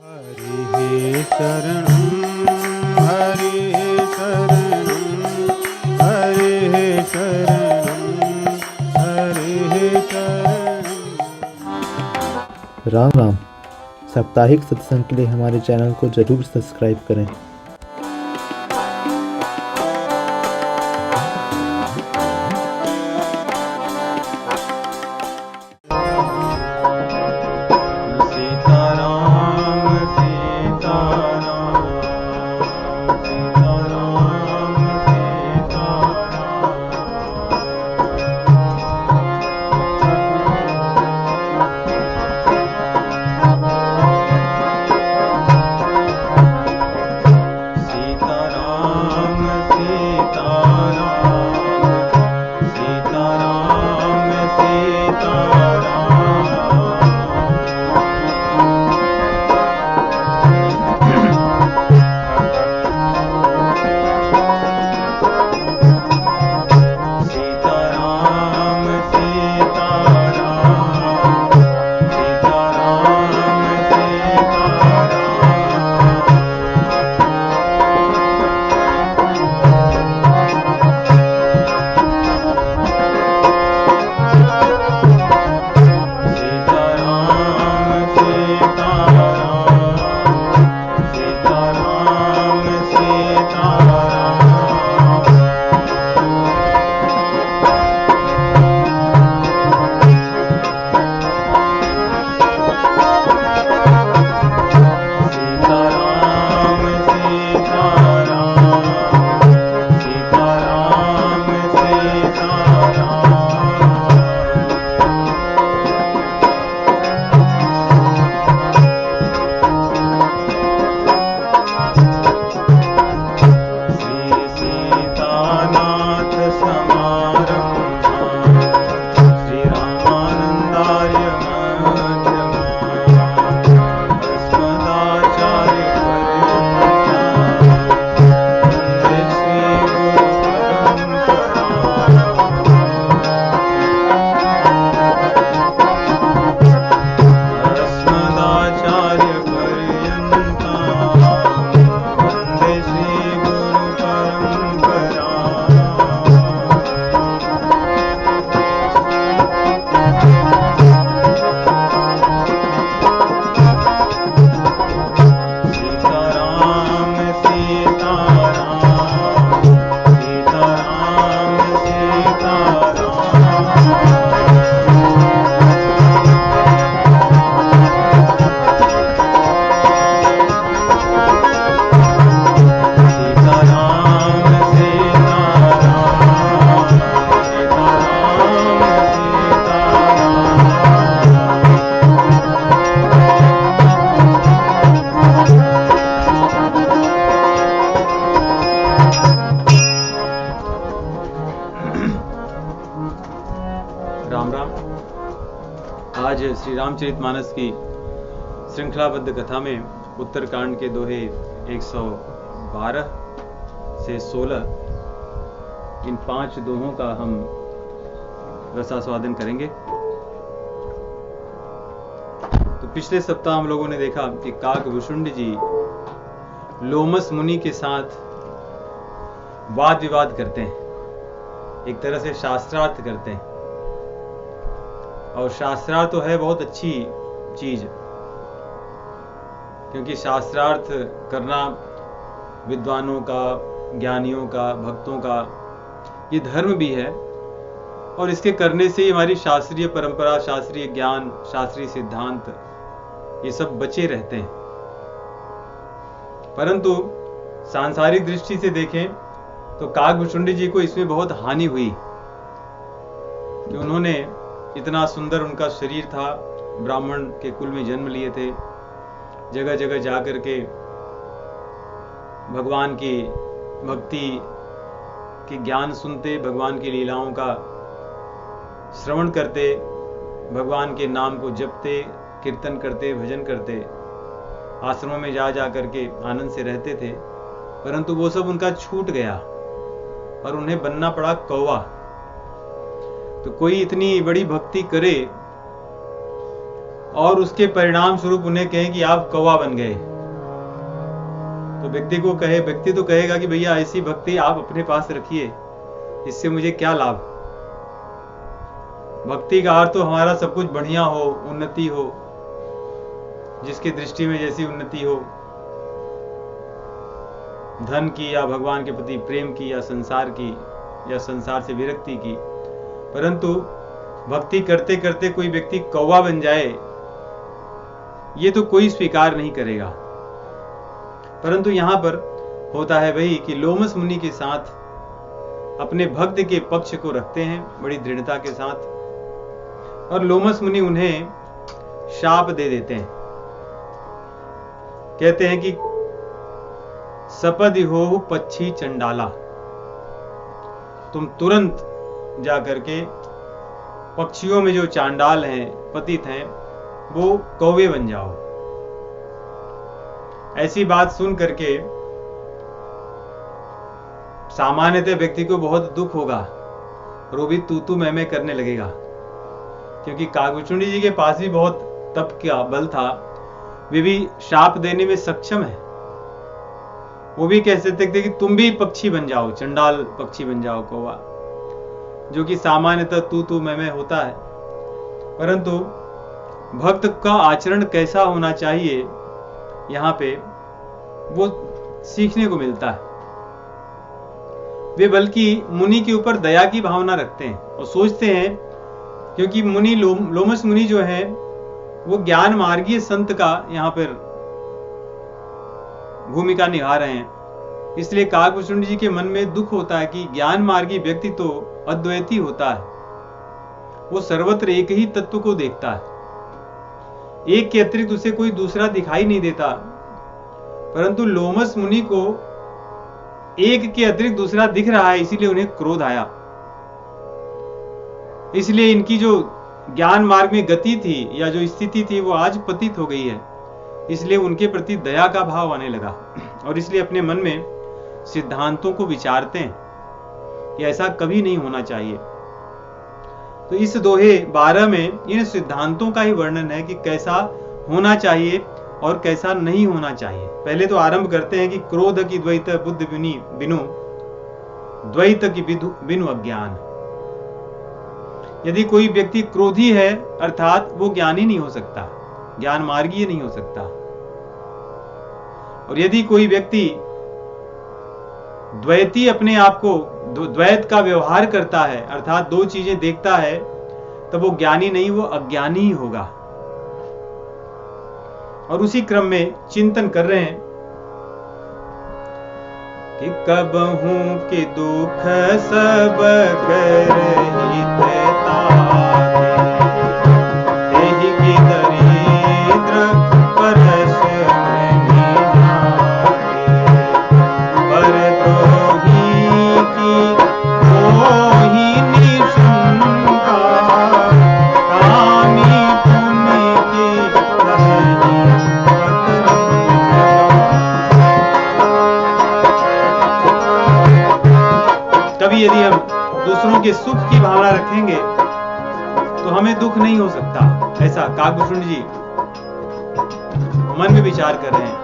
हरि शरणं हरि शरणं हरि शरणं हरि शरणं। राम राम। साप्ताहिक सत्संग के लिए हमारे चैनल को जरूर सब्सक्राइब करें। राम राम। आज श्री रामचरितमानस की श्रृंखलाबद्ध कथा में उत्तरकांड के दोहे 112 से 16 इन 5 दोहों का हम रसास्वादन करेंगे। तो पिछले सप्ताह हम लोगों ने देखा कि काकभुषुंड जी लोमस मुनि के साथ वाद विवाद करते हैं, एक तरह से शास्त्रार्थ करते हैं। और शास्त्रार्थ तो है बहुत अच्छी चीज, क्योंकि शास्त्रार्थ करना विद्वानों का, ज्ञानियों का, भक्तों का ये धर्म भी है। और इसके करने से ही हमारी शास्त्रीय परंपरा, शास्त्रीय ज्ञान, शास्त्रीय सिद्धांत ये सब बचे रहते हैं। परंतु सांसारिक दृष्टि से देखें तो काकभुषुंड जी को इसमें बहुत हानि हुई कि उन्होंने इतना सुंदर उनका शरीर था, ब्राह्मण के कुल में जन्म लिए थे, जगह जगह जाकर के भगवान की भक्ति के ज्ञान सुनते, भगवान की लीलाओं का श्रवण करते, भगवान के नाम को जपते, कीर्तन करते, भजन करते, आश्रमों में जा करके आनंद से रहते थे। परंतु वो सब उनका छूट गया और उन्हें बनना पड़ा कौवा। तो कोई इतनी बड़ी भक्ति करे और उसके परिणाम स्वरूप उन्हें कहें कि आप कौवा बन गए, तो व्यक्ति तो कहेगा कि भैया ऐसी भक्ति आप अपने पास रखिए, इससे मुझे क्या लाभ। भक्ति का अर्थ तो हमारा सब कुछ बढ़िया हो, उन्नति हो, जिसकी दृष्टि में जैसी उन्नति हो, धन की या भगवान के प्रति प्रेम की या संसार की या संसार से विरक्ति की। परंतु भक्ति करते करते कोई व्यक्ति कौवा बन जाए, ये तो कोई स्वीकार नहीं करेगा। परंतु यहां पर होता है वही कि लोमस मुनि के साथ अपने भक्त के पक्ष को रखते हैं बड़ी दृढ़ता के साथ, और लोमस मुनि उन्हें शाप दे देते हैं। कहते हैं कि सपदि हो पक्षी चंडाला, तुम तुरंत जाकर के पक्षियों में जो चांडाल हैं, पतित हैं, वो कौवे बन जाओ। ऐसी बात सुन करके सामान्यतः व्यक्ति को बहुत दुख होगा और वो भी तू मैं करने लगेगा, क्योंकि कागभूषुंडी जी के पास भी बहुत तप का बल था, वे भी शाप देने में सक्षम है। वो भी कह सकते थे कि तुम भी पक्षी बन जाओ, चंडाल पक्षी बन जाओ, कौवा, जो कि सामान्यतः तू मैं होता है। परंतु भक्त का आचरण कैसा होना चाहिए, यहां पे वो सीखने को मिलता है। वे बल्कि मुनि के ऊपर दया की भावना रखते हैं और सोचते हैं, क्योंकि मुनि लोमस मुनि जो है वो ज्ञान मार्गीय संत का यहाँ पर भूमिका निभा रहे हैं, इसलिए काकभूषुंडी जी के मन में दुख होता है कि ज्ञान मार्गी व्यक्ति तो अद्वैती होता है, वो सर्वत्र एक ही तत्व को देखता है, एक के अतिरिक्त उसे कोई दूसरा दिखाई नहीं देता। परंतु लोमस मुनि को एक के अतिरिक्त दूसरा दिख रहा है, इसीलिए उन्हें क्रोध आया। इसलिए इनकी जो ज्ञान मार्ग में गति थी या जो स्थिति थी वो आज पतित हो गई है, इसलिए उनके प्रति दया का भाव आने लगा और इसलिए अपने मन में सिद्धांतों को विचारते हैं कि ऐसा कभी नहीं होना चाहिए। तो इस दोहे 12 में इन सिद्धांतों का ही वर्णन है कि कैसा होना चाहिए और कैसा नहीं होना चाहिए। पहले तो आरंभ करते हैं कि क्रोध की द्वैत बुद्धि बिनु, द्वैत की बिनु अज्ञान। यदि कोई व्यक्ति क्रोधी है अर्थात वो ज्ञानी नहीं हो सकता, ज्ञान मार्गीय नहीं हो सकता। और यदि कोई व्यक्ति द्वैती अपने आप को द्वैत का व्यवहार करता है अर्थात दो चीजें देखता है, तब वो ज्ञानी नहीं, वो अज्ञानी ही होगा। और उसी क्रम में चिंतन कर रहे हैं कि कब हूं कि दुख सब कर हित तारे, देहि की दरिद्र परस यदि हम दूसरों के सुख की भावना रखेंगे तो हमें दुख नहीं हो सकता। ऐसा काकभूषुंडी जी मन में विचार कर रहे हैं।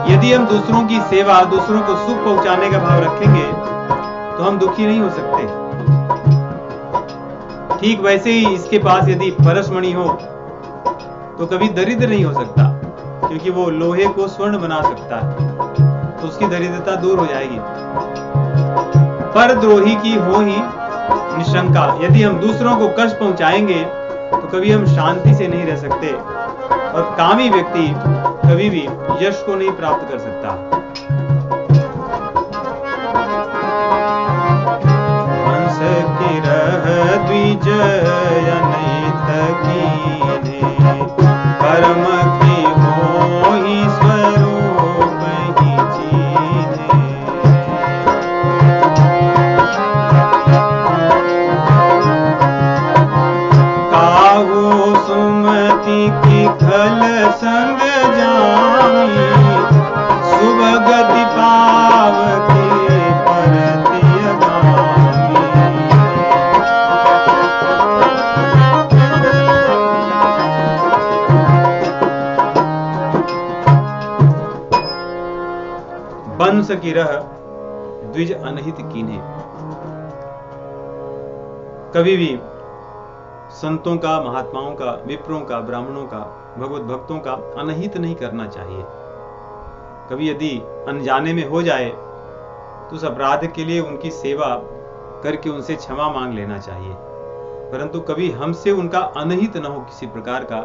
यदि हम दूसरों की सेवा, दूसरों को सुख पहुंचाने का भाव रखेंगे तो हम दुखी नहीं हो सकते। ठीक वैसे ही इसके पास यदि परसमणि हो तो कभी दरिद्र नहीं हो सकता, क्योंकि वो लोहे को स्वर्ण बना सकता है, तो उसकी दरिद्रता दूर हो जाएगी। पर द्रोही की हो ही निशंका, यदि हम दूसरों को कष्ट पहुंचाएंगे तो कभी हम शांति से नहीं रह सकते, और कामी व्यक्ति कभी भी यश को नहीं प्राप्त कर सकता। हंस की रह द्विज अनैत कीन्हे, कर्म की हो ही स्वरूप ही चीन्हे। काहू सुमति की खल संग जामी, सुभगति पाव के परति अगामी। की रह द्विज अनहित कीन्हे। कभी भी संतों का, महात्माओं का, विप्रों का, ब्राह्मणों का, भगवत भक्तों का अनहित नहीं करना चाहिए। कभी यदि अनजाने में हो जाए तो उस अपराध के लिए उनकी सेवा करके उनसे क्षमा मांग लेना चाहिए, परंतु कभी हमसे उनका अनहित न हो किसी प्रकार का।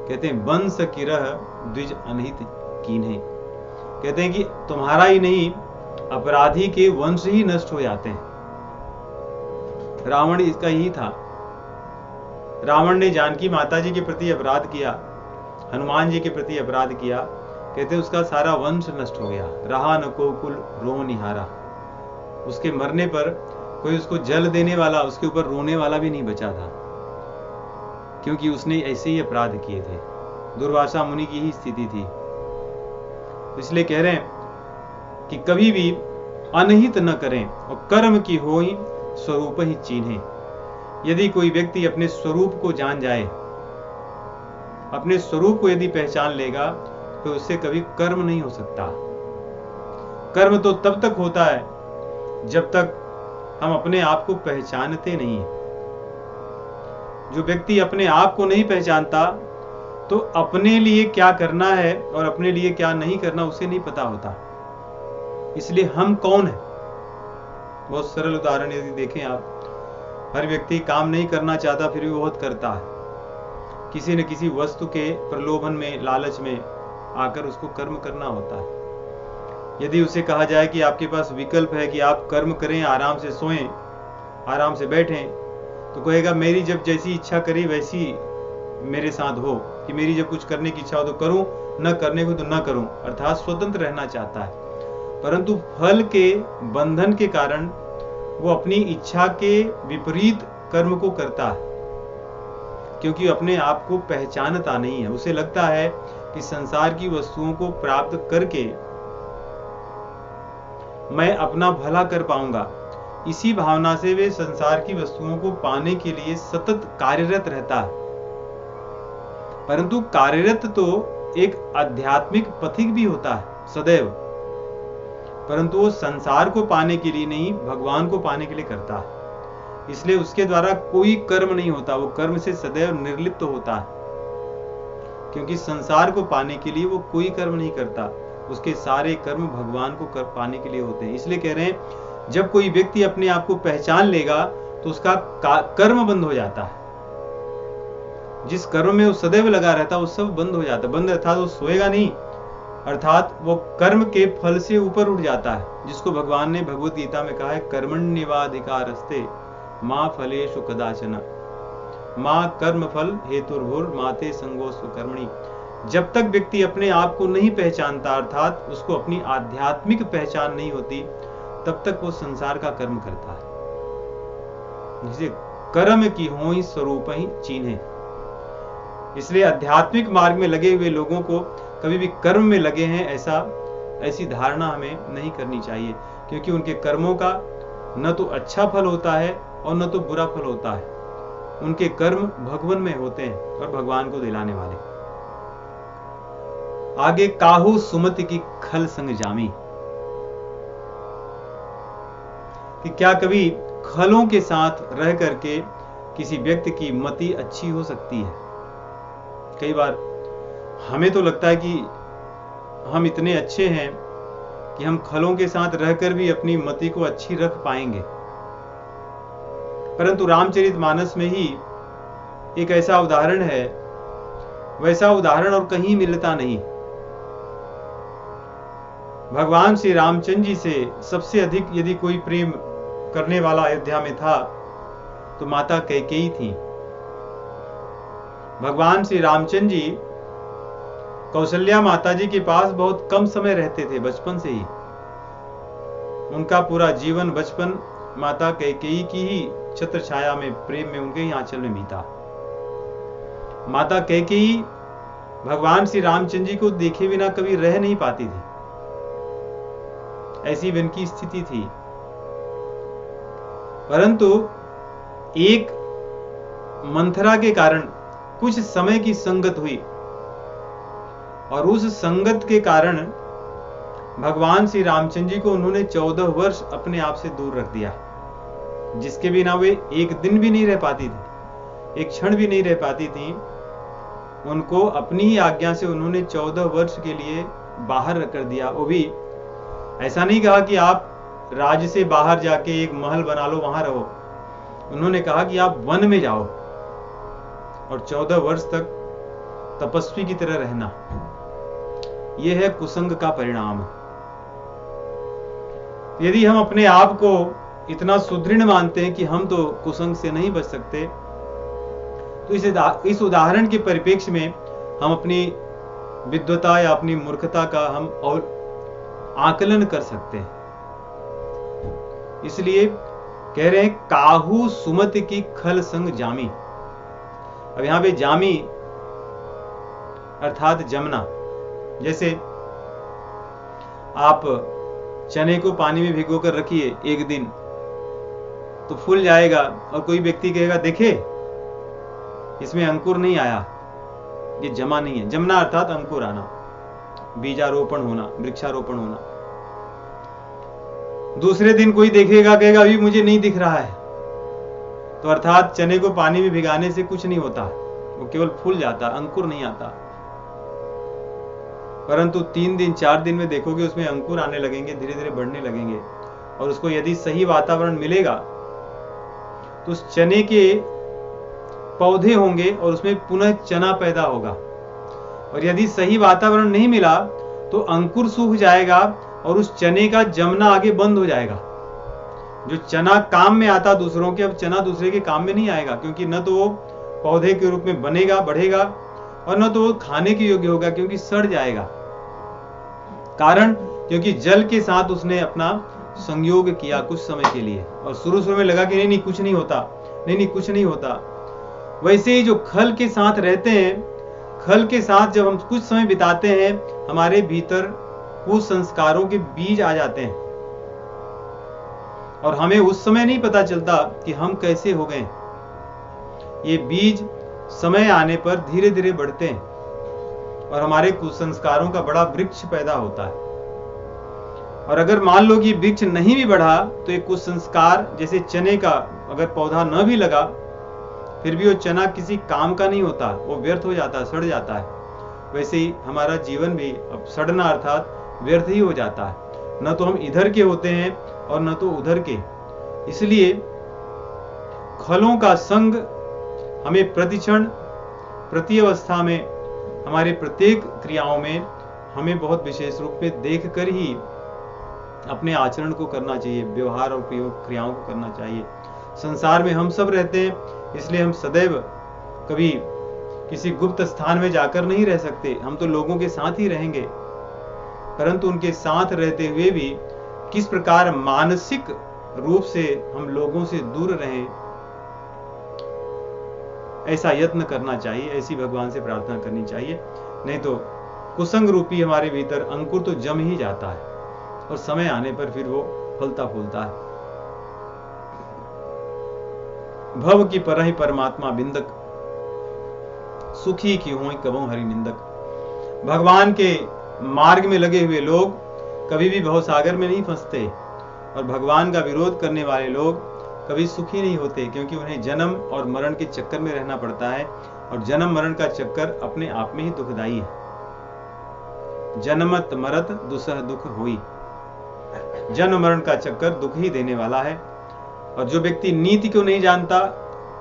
कहते हैं वंश की रह द्विज अनहित कीन्हे। कहते हैं कि तुम्हारा ही नहीं, अपराधी के वंश ही नष्ट हो जाते हैं। रावण इसका ही था। रावण ने जानकी माता जी के प्रति अपराध किया, हनुमान जी के प्रति अपराध किया, कहते उसका सारा वंश नष्ट हो गया। रहा न को कुल रो निहारा। उसके मरने पर कोई उसको जल देने वाला, उसके ऊपर रोने वाला भी नहीं बचा था, क्योंकि उसने ऐसे ही अपराध किए थे। दुर्वासा मुनि की ही स्थिति थी। इसलिए कह रहे हैं कि कभी भी अनहित न करें और कर्म की होई स्वरूप ही चीन्हे। यदि कोई व्यक्ति अपने स्वरूप को जान जाए, अपने स्वरूप को यदि पहचान लेगा, तो उससे कभी कर्म नहीं हो सकता। कर्म तो तब तक होता है जब तक हम अपने आप को पहचानते नहीं। जो व्यक्ति अपने आप को नहीं पहचानता, तो अपने लिए क्या करना है और अपने लिए क्या नहीं करना उसे नहीं पता होता। इसलिए हम कौन है? बहुत सरल उदाहरण यदि देखें आप, हर व्यक्ति काम नहीं करना चाहता फिर भी बहुत करता है। किसी न किसी वस्तु के प्रलोभन में, लालच में आकर उसको कर्म करना होता है। यदि उसे कहा जाए कि आपके पास विकल्प है कि आप कर्म करें, आराम से सोएं, आराम से बैठें, तो कहेगा मेरी जब जैसी इच्छा करी वैसी मेरे साथ हो, कि मेरी जब कुछ करने की इच्छा हो तो करूं, न करने को तो न करूं। अर्थात स्वतंत्र रहना चाहता है, परंतु फल के बंधन के कारण वो अपनी इच्छा के विपरीत कर्म को करता है, क्योंकि अपने आप को पहचानता नहीं है। उसे लगता है कि संसार की वस्तुओं को प्राप्त करके मैं अपना भला कर पाऊंगा। इसी भावना से वे संसार की वस्तुओं को पाने के लिए सतत कार्यरत रहता है। परंतु कार्यरत तो एक आध्यात्मिक पथिक भी होता है सदैव, परंतु वो संसार को पाने के लिए नहीं, भगवान को पाने के लिए करता है। इसलिए उसके द्वारा कोई कर्म नहीं होता, वो कर्म से सदैव निर्लिप्त होता है, क्योंकि संसार को पाने के लिए वो कोई कर्म नहीं करता। उसके सारे कर्म भगवान को पाने के लिए होते हैं। इसलिए कह रहे हैं जब कोई व्यक्ति अपने आप को पहचान लेगा तो उसका कर्म बंद हो जाता है। जिस कर्म में वो सदैव लगा रहता है वो सब बंद हो जाता है। बंद अर्थात वो सोएगा नहीं, अर्थात वो कर्म के फल से ऊपर उठ जाता है, जिसको भगवान ने भगवत गीता में कहा है कर्मण्येवाधिकारस्ते मां फलेषु कदाचन मां कर्म फल हेतुर्भुर माते संगोस्तु कर्मणि। जब तक व्यक्ति अपने आप को नहीं पहचानता, अर्थात उसको अपनी आध्यात्मिक पहचान नहीं होती, तब तक वो संसार का कर्म करता है। जिसे कर्म की होई स्वरूप ही चीन्हे। इसलिए आध्यात्मिक मार्ग में लगे हुए लोगों को कभी भी कर्म में लगे हैं ऐसी धारणा हमें नहीं करनी चाहिए, क्योंकि उनके कर्मों का न तो अच्छा फल होता है और न तो बुरा फल होता है। उनके कर्म भगवान में होते हैं और भगवान को दिलाने वाले। आगे काहू सुमति की खल संग जामी, कि क्या कभी खलों के साथ रह करके किसी व्यक्ति की मति अच्छी हो सकती है? कई बार हमें तो लगता है कि हम इतने अच्छे हैं कि हम खलों के साथ रहकर भी अपनी मति को अच्छी रख पाएंगे, परंतु रामचरितमानस में ही एक ऐसा उदाहरण है, वैसा उदाहरण और कहीं मिलता नहीं। भगवान श्री रामचंद्र जी से सबसे अधिक यदि कोई प्रेम करने वाला अयोध्या में था तो माता कैकेयी थी। भगवान श्री रामचंद्र जी कौशल्या माता जी के पास बहुत कम समय रहते थे, बचपन से ही। उनका पूरा जीवन बचपन माता कैकेयी की ही छत्र छाया में, प्रेम में, उनके ही आंचल में बीता। माता कैकेयी भगवान श्री रामचंद्र जी को देखे बिना कभी रह नहीं पाती थी, ऐसी उनकी स्थिति थी। परंतु एक मंथरा के कारण कुछ समय की संगत हुई और उस संगत के कारण भगवान श्री रामचंद्र जी को उन्होंने 14 वर्ष अपने आप से दूर रख दिया, जिसके बिना वे एक दिन भी नहीं रह पाती थी, एक क्षण भी नहीं रह पाती थी। उनको अपनी ही आज्ञा से उन्होंने 14 वर्ष के लिए बाहर कर दिया। वो भी ऐसा नहीं कहा कि आप राज्य से बाहर जाके एक महल बना लो, वहां रहो। उन्होंने कहा कि आप वन में जाओ और 14 वर्ष तक तपस्वी की तरह रहना। यह है कुसंग का परिणाम। यदि हम अपने आप को इतना सुदृढ़ मानते हैं कि हम तो कुसंग से नहीं बच सकते, तो इस उदाहरण के परिप्रेक्ष्य में हम अपनी विद्वता या अपनी मूर्खता का हम और आकलन कर सकते हैं। इसलिए कह रहे हैं काहू सुमत की खल संग जामी। अब यहां पे जामी अर्थात जमना। जैसे आप चने को पानी में भिगोकर रखिए एक दिन, तो फूल जाएगा और कोई व्यक्ति कहेगा देखे इसमें अंकुर नहीं आया, ये जमा नहीं है। जमना अर्थात अंकुर आना, बीजारोपण होना, वृक्षारोपण होना। दूसरे दिन कोई देखेगा, कहेगा अभी मुझे नहीं दिख रहा है, तो अर्थात चने को पानी में भिगाने से कुछ नहीं होता, वो केवल फूल जाता, अंकुर नहीं आता। परंतु 3 दिन 4 दिन में देखोगे उसमें अंकुर आने लगेंगे, धीरे धीरे बढ़ने लगेंगे। और उसको यदि सही वातावरण मिलेगा तो उस चने के पौधे होंगे और उसमें पुनः चना पैदा होगा। और यदि सही वातावरण नहीं मिला तो अंकुर सूख जाएगा और उस चने का जमना आगे बंद हो जाएगा। जो चना काम में आता दूसरों के, अब चना दूसरे के काम में नहीं आएगा, क्योंकि न तो वो पौधे के रूप में बनेगा, बढ़ेगा, और न तो वो खाने के योग्य होगा, क्योंकि सड़ जाएगा। कारण क्योंकि जल के साथ उसने अपना संयोग किया कुछ समय के लिए, और शुरू में लगा कि नहीं कुछ नहीं होता, नहीं कुछ नहीं होता। वैसे ही जो खल के साथ रहते हैं, खल के साथ जब हम कुछ समय बिताते हैं, हमारे भीतर कुछ संस्कारों के बीज आ जाते हैं और हमें उस समय नहीं पता चलता कि हम कैसे हो गए। ये बीज समय आने पर धीरे धीरे बढ़ते हैं और हमारे कुसंस्कारों का बड़ा वृक्ष पैदा होता है। और अगर मान लो कि वृक्ष नहीं भी बढ़ा तो एक कुसंस्कार, जैसे चने का अगर पौधा न भी लगा फिर भी वो चना किसी काम का नहीं होता, वो व्यर्थ हो जाता है, सड़ जाता है। वैसे ही हमारा जीवन भी अब सड़ना अर्थात व्यर्थ ही हो जाता है। न तो हम इधर के होते हैं और न तो उधर के। इसलिए खलों का संग हमें प्रतिक्षण, प्रति अवस्था में, हमारे प्रत्येक क्रियाओं में हमें बहुत विशेष रूप में देखकर ही अपने आचरण को करना चाहिए, व्यवहार और प्रयोग क्रियाओं को करना चाहिए। संसार में हम सब रहते हैं, इसलिए हम सदैव कभी किसी गुप्त स्थान में जाकर नहीं रह सकते। हम तो लोगों के साथ ही रहेंगे, परंतु उनके साथ रहते हुए भी किस प्रकार मानसिक रूप से हम लोगों से दूर रहें, ऐसा यत्न करना चाहिए, ऐसी भगवान से प्रार्थना करनी चाहिए। नहीं तो कुसंग रूपी हमारे भीतर अंकुर तो जम ही जाता है और समय आने पर फिर वो फलता फूलता है। भव की परहि परमात्मा बिंदक, सुखी की होई कबहु हरि निंदक। भगवान के मार्ग में लगे हुए लोग कभी भी भवसागर में नहीं फंसते, और भगवान का विरोध करने वाले लोग कभी सुखी नहीं होते, क्योंकि उन्हें जन्म और मरण के चक्कर में रहना पड़ता है। और जन्म मरण का चक्कर अपने आप में ही दुखदायी है। जन्मत मरत दुसह दुख होई। जन्म मरण का चक्कर दुख ही देने वाला है। और जो व्यक्ति नीति को नहीं जानता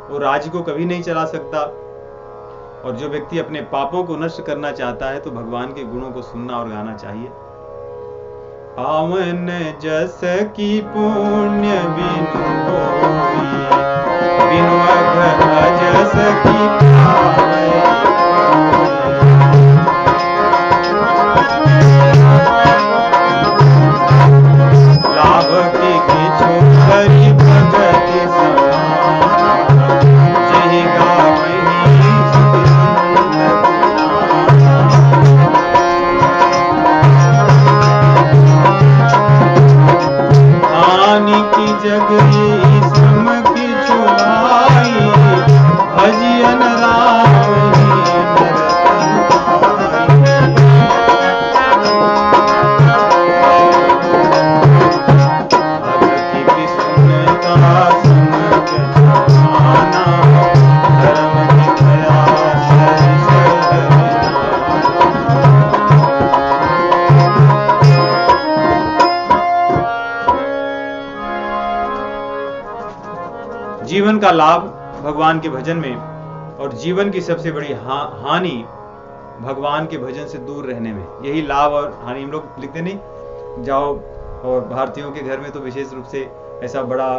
वो राज्य को कभी नहीं चला सकता। और जो व्यक्ति अपने पापों को नष्ट करना चाहता है तो भगवान के गुणों को सुनना और गाना चाहिए। पावन जस की पुण्य बिनु होई, बिनु अघ जस की पावै। लाभ की किछु करी भगति समान, जहि गावहि हानि की जगही सम की छुड़ाई, भजियन का लाभ भगवान के भजन में, और जीवन की सबसे बड़ी हानि भगवान के भजन से दूर रहने में। यही लाभ और हानि। हम लोग लिखते नहीं, जाओ, और भारतीयों के घर में तो विशेष रूप से ऐसा बड़ा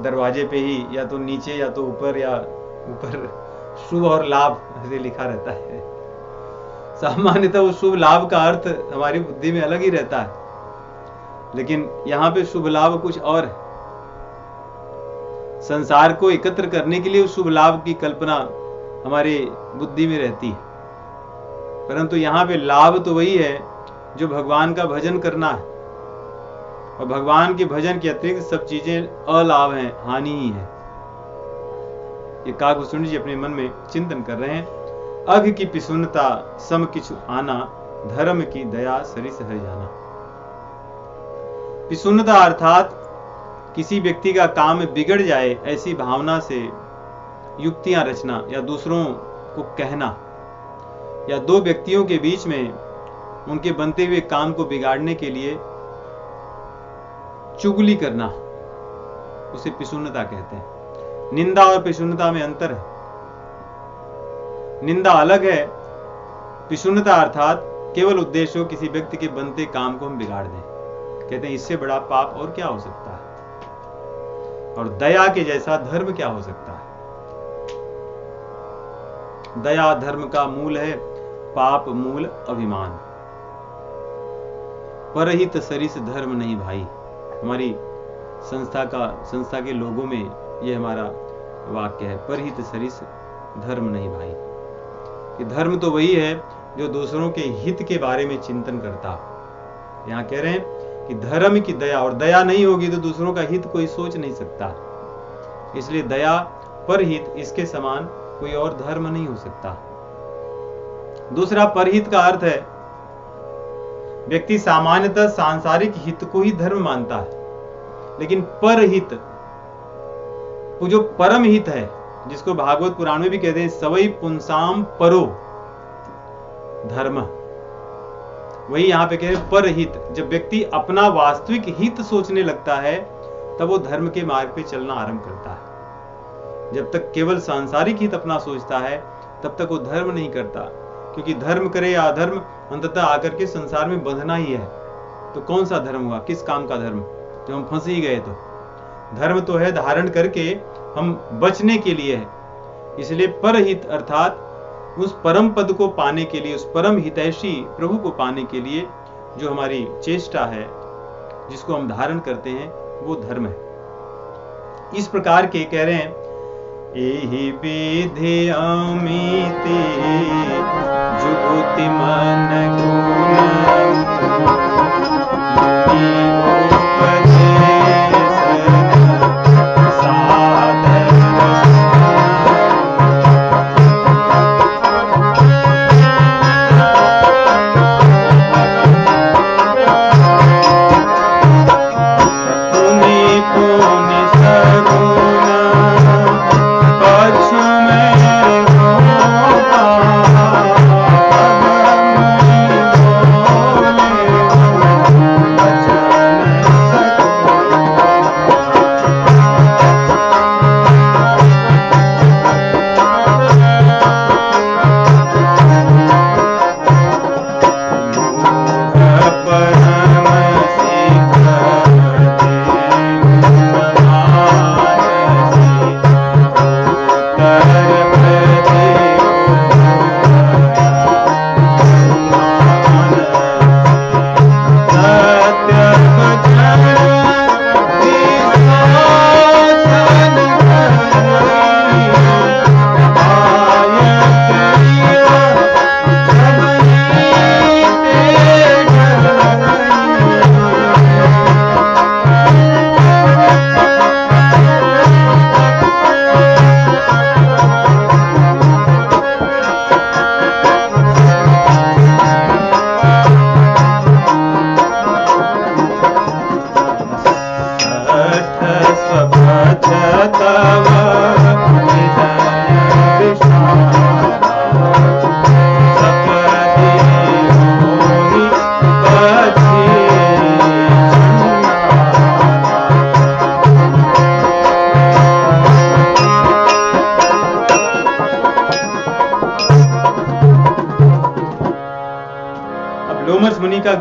दरवाजे पे ही या तो नीचे या तो ऊपर, या ऊपर शुभ और लाभ ऐसे लिखा रहता है। सामान्यतः उस शुभ लाभ का अर्थ हमारी बुद्धि में अलग ही रहता है, लेकिन यहाँ पे शुभ लाभ कुछ और है। संसार को एकत्र करने के लिए उस शुभ लाभ की कल्पना हमारी बुद्धि में रहती है, परंतु यहाँ पे लाभ तो वही है जो भगवान का भजन करना है, और भगवान के भजन के अतिरिक्त सब चीजें अलाभ हैं, हानि ही है। ये काकभूषण जी अपने मन में चिंतन कर रहे हैं। अघ की पिसुनता सम किछु आना, धर्म की दया सरिस हर जाना। पिसुनता अर्थात किसी व्यक्ति का काम बिगड़ जाए ऐसी भावना से युक्तियां रचना, या दूसरों को कहना, या दो व्यक्तियों के बीच में उनके बनते हुए काम को बिगाड़ने के लिए चुगली करना, उसे पिसुन्नता कहते हैं। निंदा और पिसुन्नता में अंतर है। निंदा अलग है, पिसुन्नता अर्थात केवल उद्देश्य हो किसी व्यक्ति के बनते काम को हम बिगाड़ दें, कहते हैं इससे बड़ा पाप और क्या हो सकता है, और दया के जैसा धर्म क्या हो सकता है। दया धर्म का मूल है, पाप मूल अभिमान। परहित सरिस धर्म नहीं भाई। हमारी संस्था के लोगों में यह हमारा वाक्य है, परहित सरिस धर्म नहीं भाई। कि धर्म तो वही है जो दूसरों के हित के बारे में चिंतन करता। यहाँ कह रहे हैं कि धर्म की दया, और दया नहीं होगी तो दूसरों का हित कोई सोच नहीं सकता। इसलिए दया, परहित, इसके समान कोई और धर्म नहीं हो सकता। दूसरा, परहित का अर्थ है व्यक्ति सामान्यतः सांसारिक हित को ही धर्म मानता है, लेकिन परहित, वो जो परम हित है, जिसको भागवत पुराण में भी कहते हैं सवई पुंसाम परो धर्म, वही यहां पे कह रहे परहित। जब व्यक्ति अपना वास्तविक हित सोचने लगता है तब वो धर्म के मार्ग पे चलना आरंभ करता है। जब तक केवल सांसारिक हित अपना सोचता है तब तक वो धर्म नहीं करता, क्योंकि धर्म करे या अधर्म अंततः आकर के संसार में बंधना ही है। तो कौन सा धर्म हुआ, किस काम का धर्म, जो हम फंस ही गए। तो धर्म तो है धारण करके हम बचने के लिए है। इसलिए परहित अर्थात उस परम पद को पाने के लिए, उस परम हितैषी प्रभु को पाने के लिए जो हमारी चेष्टा है, जिसको हम धारण करते हैं, वो धर्म है। इस प्रकार के कह रहे हैं, एहि विधि अमिति जुगुति मन गुण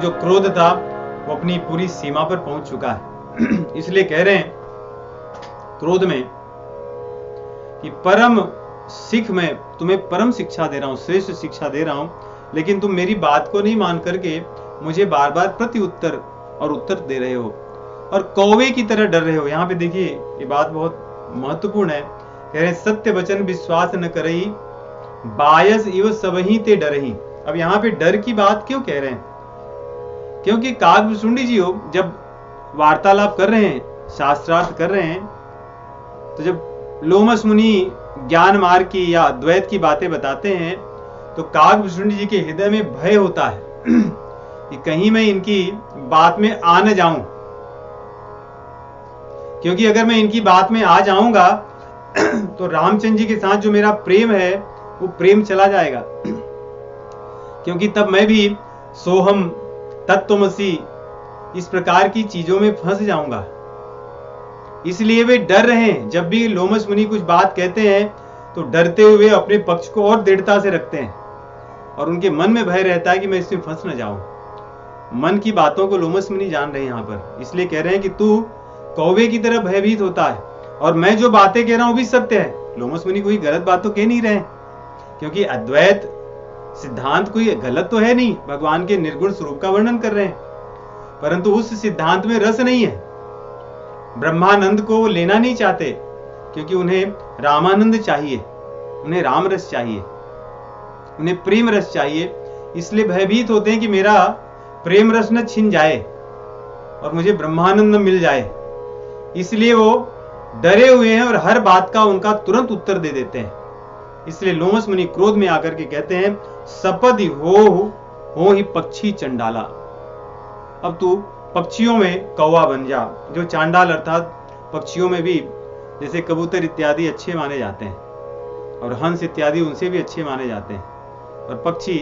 जो क्रोध था वो अपनी पूरी सीमा पर पहुंच चुका है। इसलिए कह रहे हैं क्रोध में कि परम सिख, मैं तुम्हें परम शिक्षा दे रहा हूं, श्रेष्ठ शिक्षा दे रहा हूं, लेकिन तुम मेरी बात को नहीं मान करके मुझे बार बार प्रति उत्तर और उत्तर दे रहे हो और कौवे की तरह डर रहे हो। यहाँ पे देखिए ये बात बहुत महत्वपूर्ण है। कह रहे सत्य वचन विश्वास न करही, बायस इव सबही ते डरही। अब यहाँ पे डर की बात क्यों कह रहे हैं? क्योंकि काकभुसुंडी जी हो जब वार्तालाप कर रहे हैं, शास्त्रार्थ कर रहे हैं, तो जब लोमस मुनि ज्ञान मार्ग की या द्वैत की बातें बताते हैं तो काकभुसुंडी जी के हृदय में भय होता है कि कहीं मैं इनकी बात में आ न जाऊं, क्योंकि अगर मैं इनकी बात में आ जाऊंगा तो रामचंद्र जी के साथ जो मेरा प्रेम है वो प्रेम चला जाएगा, क्योंकि तब मैं भी सोहम तत्त्वमसि इस प्रकार की चीजों में फंस जाऊंगा। इसलिए वे डर रहे हैं। जब भी लोमस मुनि कुछ बात कहते हैं तो डरते हुए अपने पक्ष को और दृढ़ता से रखते हैं और उनके मन में भय रहता है कि मैं इसमें फंस न जाऊं। मन की बातों को लोमस मुनि जान रहे हैं यहाँ पर, इसलिए कह रहे हैं कि तू कौवे की तरह भयभीत होता है और मैं जो बातें कह रहा हूं भी सत्य है। लोमस मुनि कोई गलत बात तो कह नहीं रहे, क्योंकि अद्वैत सिद्धांत कोई गलत तो है नहीं, भगवान के निर्गुण स्वरूप का वर्णन कर रहे हैं, परंतु उस सिद्धांत में रस नहीं है। ब्रह्मानंद को वो लेना नहीं चाहते, क्योंकि उन्हें रामानंद चाहिए, उन्हें राम रस चाहिए, उन्हें प्रेम रस चाहिए। इसलिए भयभीत होते हैं कि मेरा प्रेम रस न छिन जाए और मुझे ब्रह्मानंद मिल जाए। इसलिए वो डरे हुए हैं और हर बात का उनका तुरंत उत्तर दे देते हैं। इसलिए लोमस मुनि क्रोध में आकर के कहते हैं सपदि हो ही पक्षी चंडाला। अब तू पक्षियों में कौवा बन जा। जो चांडाल अर्थात पक्षियों में भी जैसे कबूतर इत्यादि अच्छे माने जाते हैं और हंस इत्यादि उनसे भी अच्छे माने जाते हैं, और पक्षी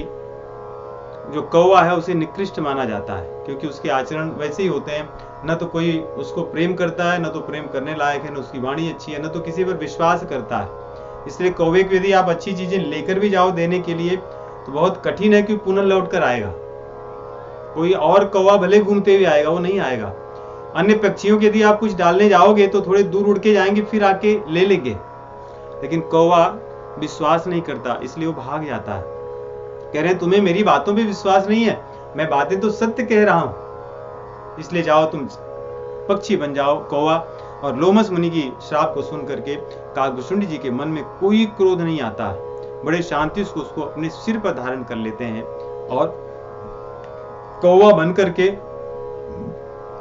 जो कौवा है उसे निकृष्ट माना जाता है, क्योंकि उसके आचरण वैसे ही होते हैं, न तो कोई उसको प्रेम करता है, न तो प्रेम करने लायक है, न उसकी वाणी अच्छी है, न तो किसी पर विश्वास करता है। इसलिए कौवे को यदि आप अच्छी चीजें लेकर भी जाओ देने के लिए तो बहुत कठिन है कि पुनः लौट कर आएगा। कोई और कौवा भले घूमते हुए आएगा, वो नहीं आएगा। अन्य पक्षियों के यदि आप कुछ डालने जाओगे तो थोड़े दूर उड़ के जाएंगे, फिर आके ले लेंगे, लेकिन कौवा विश्वास नहीं करता, इसलिए वो भाग जाता है। कह रहे हैं तुम्हें मेरी बातों पे विश्वास नहीं है, मैं बातें तो सत्य कह रहा हूं, इसलिए जाओ तुम पक्षी बन जाओ, कौवा। और लोमस मुनि की श्राप को सुन करके काकभुसुंडी जी के मन में कोई क्रोध नहीं आता है, बड़े शांति से उसको अपने सिर पर धारण कर लेते हैं और कौवा बन करके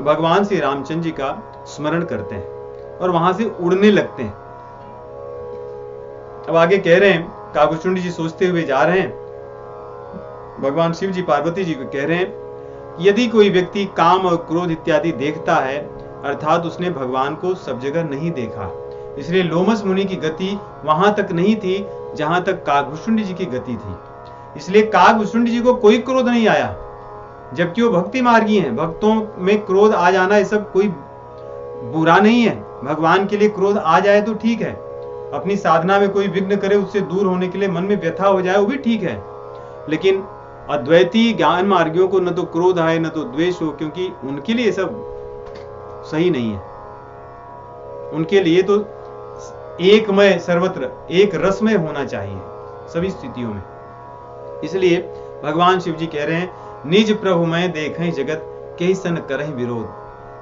भगवान श्री रामचंद्र जी का स्मरण करते हैं और वहां से उड़ने लगते हैं। अब आगे कह रहे हैं, काकभुसुंडी जी सोचते हुए जा रहे हैं, भगवान शिव जी पार्वती जी को कह रहे हैं, यदि कोई व्यक्ति काम और क्रोध इत्यादि देखता है, अर्थात उसने भगवान को सब जगह नहीं देखा। इसलिए लोमस मुनि की गति वहां तक नहीं थी जहां तक काकभुसुंडी जी की गति थी। इसलिए काकभुसुंडी जी को कोई क्रोध नहीं आया, जबकि वो भक्ति मार्गी हैं। भक्तों में क्रोध आ जाना ये सब कोई बुरा नहीं है। भगवान के लिए क्रोध आ जाए तो ठीक है, अपनी साधना में कोई विघ्न करे, उससे दूर होने के लिए मन में व्यथा हो जाए, वो भी ठीक है। लेकिन अद्वैती ज्ञान मार्गियों को न तो क्रोध आए न तो द्वेष हो, क्योंकि उनके लिए सब सही नहीं है। उनके लिए तो एकमय, सर्वत्र एक रसमय होना चाहिए सभी स्थितियों में। इसलिए भगवान शिव जी कह रहे हैं, निज प्रभु मैं देखें जगत कई सन करहि विरोध।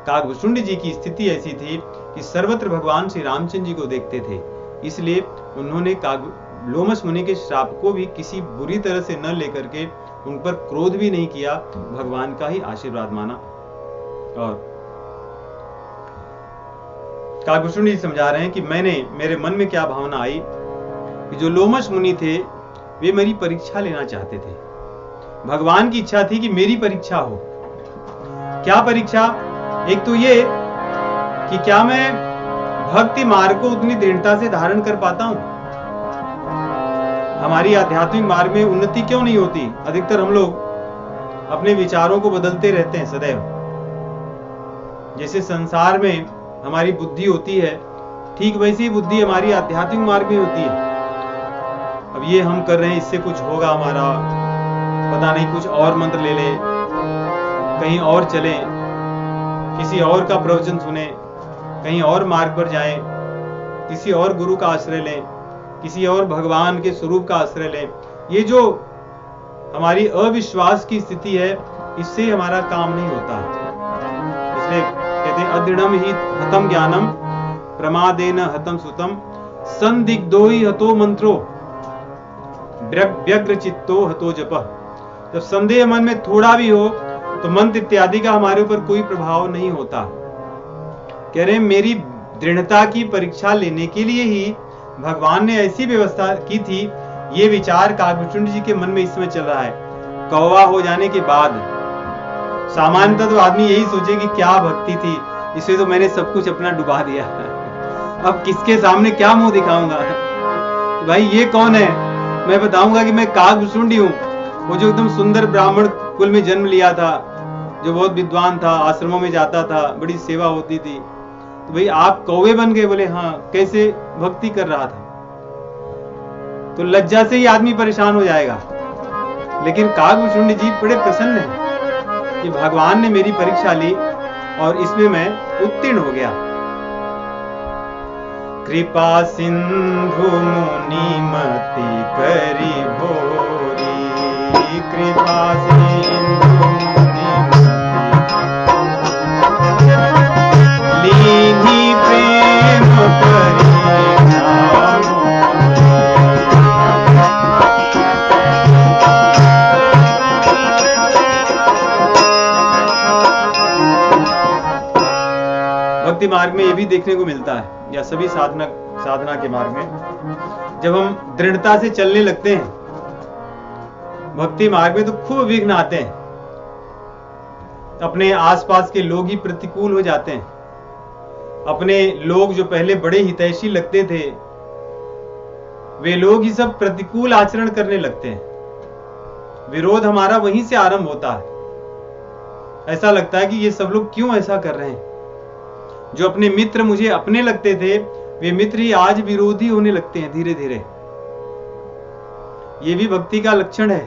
काकभुसुंडी जी की स्थिति ऐसी थी कि सर्वत्र भगवान श्री रामचंद्र जी को देखते थे, इसलिए उन्होंने लोमस मुनि के श्राप को भी किसी बुरी तरह से न लेकर के उन पर क्रोध भी नहीं किया, भगवान का ही आशीर्वाद माना। और काकभुसुंडी जी समझा रहे हैं कि मेरे मन में क्या भावना आई कि जो लोमस मुनि थे वे मेरी परीक्षा लेना चाहते थे। भगवान की इच्छा थी कि मेरी परीक्षा हो। क्या परीक्षा? एक तो ये कि क्या मैं भक्ति मार्ग को उतनी दृढ़ता से धारण कर पाता हूं। हमारी आध्यात्मिक मार्ग में उन्नति क्यों नहीं होती? अधिकतर हम लोग अपने विचारों को बदलते रहते हैं सदैव। जैसे संसार में हमारी बुद्धि होती है, ठीक वैसी ही बुद्धि हमारी आध्यात्मिक मार्ग में होती है। अब ये हम कर रहे हैं, इससे कुछ होगा हमारा, पता नहीं कुछ और मंत्र ले ले, कहीं और चलें, किसी और का प्रवचन सुने, कहीं और मार्ग पर जाएं, किसी और गुरु का आश्रय लें, किसी और भगवान के स्वरूप का आश्रय लें। ये जो हमारी अविश्वास की स्थिति है, इससे हमारा काम नहीं होता है। इसलिए कहते हैं अदृढ़म ही हतम ज्ञानम प्रमादेन हतम सुतम संदिग्धो ही हतो मंत्रो व्यग्र चित्तो हतो जपः। जब संदेह मन में थोड़ा भी हो तो मंत्र इत्यादि का हमारे ऊपर कोई प्रभाव नहीं होता। कह रहे हैं मेरी दृढ़ता की परीक्षा लेने के लिए ही भगवान ने ऐसी व्यवस्था की थी। ये विचार काकभूषुंड जी के मन में इस समय चल रहा है। कौवा हो जाने के बाद सामान्यतः तो आदमी यही सोचे कि क्या भक्ति थी, इसे तो मैंने सब कुछ अपना डुबा दिया, अब किसके सामने क्या मुंह दिखाऊंगा। भाई ये कौन है? मैं बताऊंगा कि मैं काकभूषुंड हूँ, वो जो एकदम सुंदर ब्राह्मण कुल में जन्म लिया था, जो बहुत विद्वान था, आश्रमों में जाता था, बड़ी सेवा होती थी। तो भाई आप कौवे बन गए? बोले हाँ। कैसे? भक्ति कर रहा था। तो लज्जा से ही आदमी परेशान हो जाएगा। लेकिन काकभूषुंड जी बड़े प्रसन्न हैं कि भगवान ने मेरी परीक्षा ली और इसमें मैं उत्तीर्ण हो गया। कृपा सिंधु मुनि मति करी भोरी, कृपा सिंधु मुनि मति लीनी प्रेम परीक्षा भक्ति मार्ग में ये भी देखने को मिलता है, या सभी साधना के मार्ग में जब हम दृढ़ता से चलने लगते हैं भक्ति मार्ग में, तो खूब विघ्न आते हैं। अपने आसपास के लोग ही प्रतिकूल हो जाते हैं। अपने लोग जो पहले बड़े हितैषी लगते थे, वे लोग ही सब प्रतिकूल आचरण करने लगते हैं। विरोध हमारा वहीं से आरंभ होता है। ऐसा लगता है कि ये सब लोग क्यों ऐसा कर रहे हैं। जो अपने मित्र मुझे अपने लगते थे, वे मित्र ही आज विरोधी होने लगते हैं धीरे धीरे। ये भी भक्ति का लक्षण है।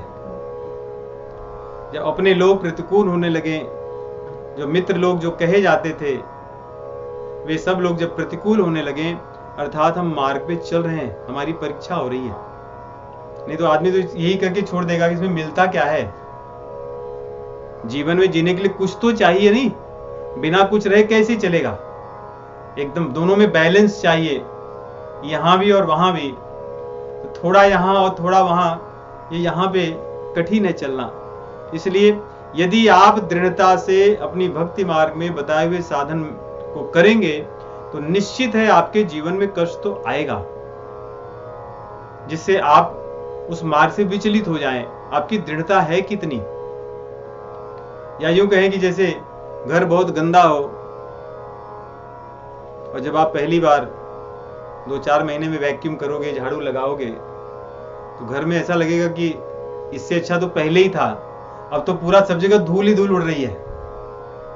जब अपने लोग प्रतिकूल होने लगे, जो मित्र लोग जो कहे जाते थे, वे सब लोग जब प्रतिकूल होने लगे, अर्थात हम मार्ग पे चल रहे हैं, हमारी परीक्षा हो रही है। नहीं तो आदमी तो यही करके छोड़ देगा कि इसमें मिलता क्या है। जीवन में जीने के लिए कुछ तो चाहिए, नहीं बिना कुछ रहे कैसे चलेगा। एकदम दोनों में बैलेंस चाहिए, यहां भी और वहां भी। तो थोड़ा यहां और थोड़ा वहां, ये यहां पे कठिन है चलना। इसलिए यदि आप दृढ़ता से अपनी भक्ति मार्ग में बताए हुए साधन को करेंगे, तो निश्चित है आपके जीवन में कष्ट तो आएगा, जिससे आप उस मार्ग से विचलित हो जाएं। आपकी दृढ़ता है कितनी। या यूं कहें कि जैसे घर बहुत गंदा हो, और जब आप पहली बार 2-4 महीने में वैक्यूम करोगे, झाड़ू लगाओगे, तो घर में ऐसा लगेगा कि इससे अच्छा तो पहले ही था। अब तो पूरा सब जगह धूल ही धूल उड़ रही है,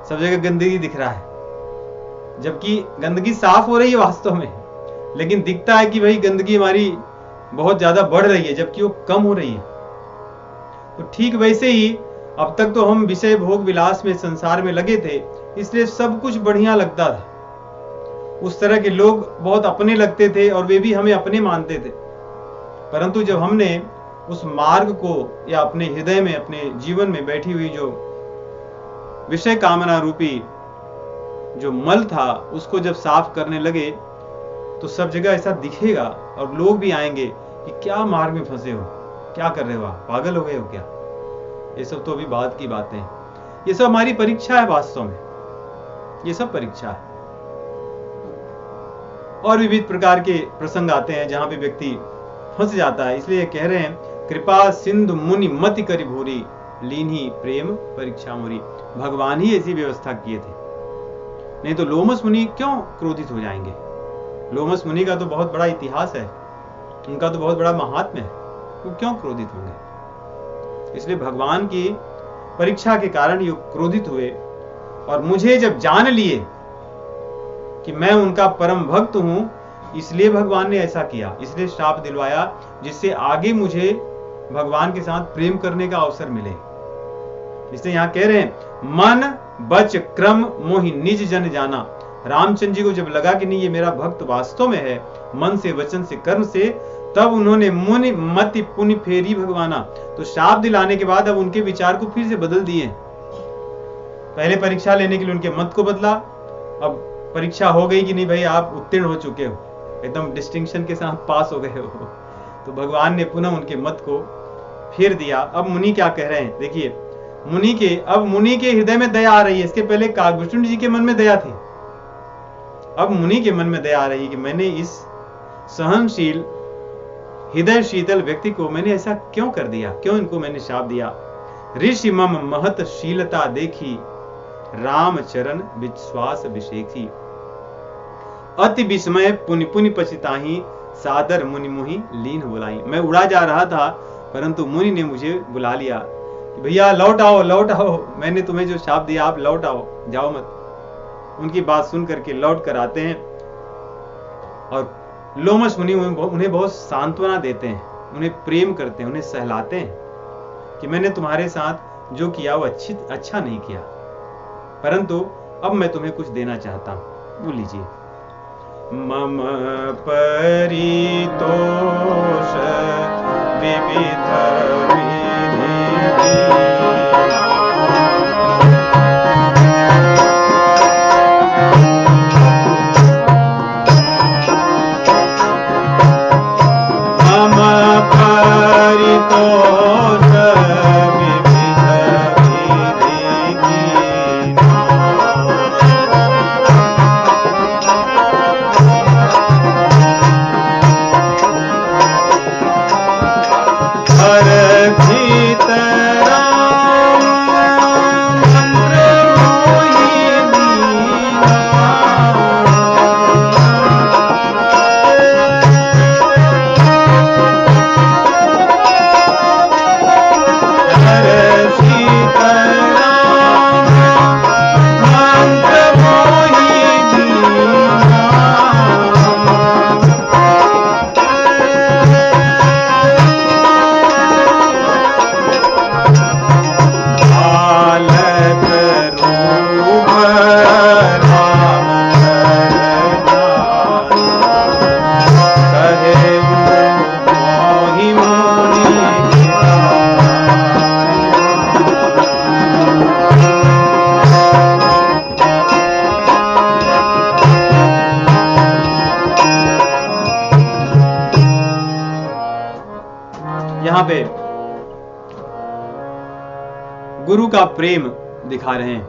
सब जगह गंदगी दिख रहा है। जबकि गंदगी साफ हो रही है वास्तव में, लेकिन दिखता है कि भाई गंदगी हमारी बहुत ज्यादा बढ़ रही है, जबकि वो कम हो रही है। तो ठीक वैसे ही अब तक तो हम विषय भोग विलास में संसार में लगे थे, इसलिए सब कुछ बढ़िया लगता था। उस तरह के लोग बहुत अपने लगते थे और वे भी हमें अपने मानते थे। परंतु जब हमने उस मार्ग को, या अपने हृदय में, अपने जीवन में बैठी हुई जो विषय कामना रूपी जो मल था, उसको जब साफ करने लगे, तो सब जगह ऐसा दिखेगा और लोग भी आएंगे कि क्या मार्ग में फंसे हो, क्या कर रहे हो आप, पागल हो गए हो क्या। ये सब तो अभी बाद की बातें हैं। ये सब हमारी परीक्षा है वास्तव में, ये सब परीक्षा है। और विविध प्रकार के प्रसंग आते हैं जहां पे व्यक्ति फंस जाता है। इसलिए कह रहे हैं कृपा सिंधु मुनि मति करी भूरी, लीन्ही प्रेम परीक्षा मोरी। भगवान ही ऐसी व्यवस्था किए थे, नहीं तो लोमस मुनि क्यों क्रोधित हो जाएंगे। लोमस मुनि का तो बहुत बड़ा इतिहास है, उनका तो बहुत बड़ा महात्म्य है, वो क्यों क्रोधित होंगे। इसलिए भगवान की परीक्षा के कारण ये क्रोधित हुए, और मुझे जब जान लिए कि मैं उनका परम भक्त हूं, इसलिए भगवान ने ऐसा किया, इसलिए श्राप दिलवाया, जिससे आगे मुझे भगवान के साथ प्रेम करने का अवसर मिले। इसलिए यहाँ कह रहे हैं मन बच क्रम मोहि निज जन जाना। रामचंद्र जी को जब लगा कि नहीं ये मेरा भक्त वास्तव में है, मन से वचन से कर्म से, तब उन्होंने मुनि मति पुनि फेरी भगवाना। तो शाप दिलाने के बाद अब उनके विचार को फिर से बदल दिए। पहले परीक्षा लेने के लिए उनके मत को बदला, अब परीक्षा हो गई कि नहीं भाई आप उत्तीर्ण हो चुके हो, एकदम डिस्टिंक्शन के साथ पास हो गए हो, तो भगवान ने पुनः उनके मत को फेर दिया। अब मुनि क्या कह रहे हैं देखिए, मुनि के हृदय में दया आ रही है। इसके पहले काकभूषण जी के मन में दया थी, अब मुनि के मन में दया आ रही है कि मैंने इस सहनशील हृदय शीतल व्यक्ति को मैंने ऐसा क्यों कर दिया, क्यों इनको मैंने शाप दिया। ऋषि मम महत शीलता देखी, राम चरण विश्वास अभिषेकी। अति विस्मय पुनि पुनि पछताही, सादर मुनि मुहि लीन बुलाई। मैं उड़ा जा रहा था परंतु मुनि ने मुझे बुला लिया कि भैया लौट आओ लौट आओ, मैंने तुम्हें जो शाप दिया आप लौट आओ, जाओ मत। उनकी बात सुन करके लौट कर आते हैं और लोमश मुनि उन्हें बहुत सांत्वना देते हैं, उन्हें प्रेम करते हैं, उन्हें सहलाते हैं कि मैंने तुम्हारे साथ जो किया वो अच्छा नहीं किया, परंतु अब मैं तुम्हें कुछ देना चाहता हूं। बोल लीजिए। मम परितोष विविध विधि, यहाँ पे गुरु का प्रेम दिखा रहे हैं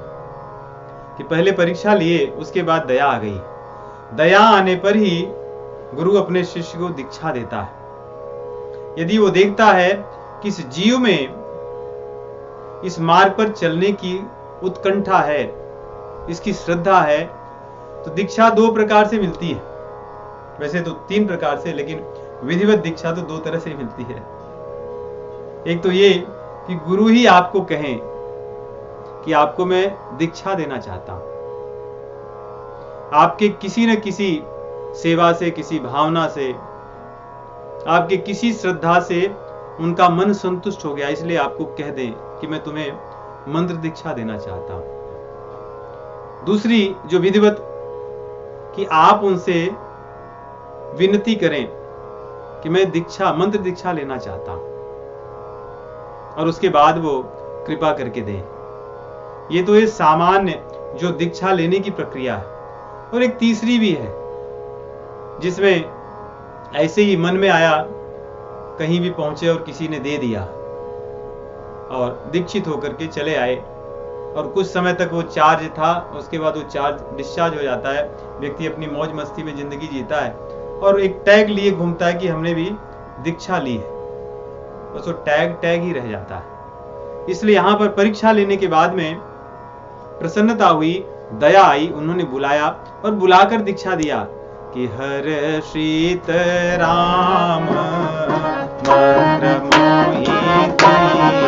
कि पहले परीक्षा लिए, उसके बाद दया आ गई। दया आने पर ही गुरु अपने शिष्य को दीक्षा देता है। यदि वो देखता है कि इस जीव में इस मार्ग पर चलने की उत्कंठा है, इसकी श्रद्धा है, तो दीक्षा दो प्रकार से मिलती है। वैसे तो तीन प्रकार से, लेकिन विधिवत दीक्षा तो दो तरह से मिलती है। एक तो ये कि गुरु ही आपको कहें कि आपको मैं दीक्षा देना चाहता हूं, आपके किसी न किसी सेवा से, किसी भावना से, आपके किसी श्रद्धा से उनका मन संतुष्ट हो गया, इसलिए आपको कह दें कि मैं तुम्हें मंत्र दीक्षा देना चाहता हूं। दूसरी जो विधिवत, कि आप उनसे विनती करें कि मैं मंत्र दीक्षा लेना चाहता हूं, और उसके बाद वो कृपा करके दें। ये तो ये सामान्य जो दीक्षा लेने की प्रक्रिया है। और एक तीसरी भी है जिसमें ऐसे ही मन में आया, कहीं भी पहुंचे और किसी ने दे दिया और दीक्षित होकर के चले आए, और कुछ समय तक वो चार्ज था, उसके बाद वो चार्ज डिस्चार्ज हो जाता है, व्यक्ति अपनी मौज मस्ती में जिंदगी जीता है और एक टैग लिए घूमता है कि हमने भी दीक्षा ली है, बस वो टैग ही रह जाता है। इसलिए यहां पर परीक्षा लेने के बाद में प्रसन्नता हुई, दया आई, उन्होंने बुलाया और बुलाकर दीक्षा दिया कि हर शीत राम मंत्र मोहि दीना।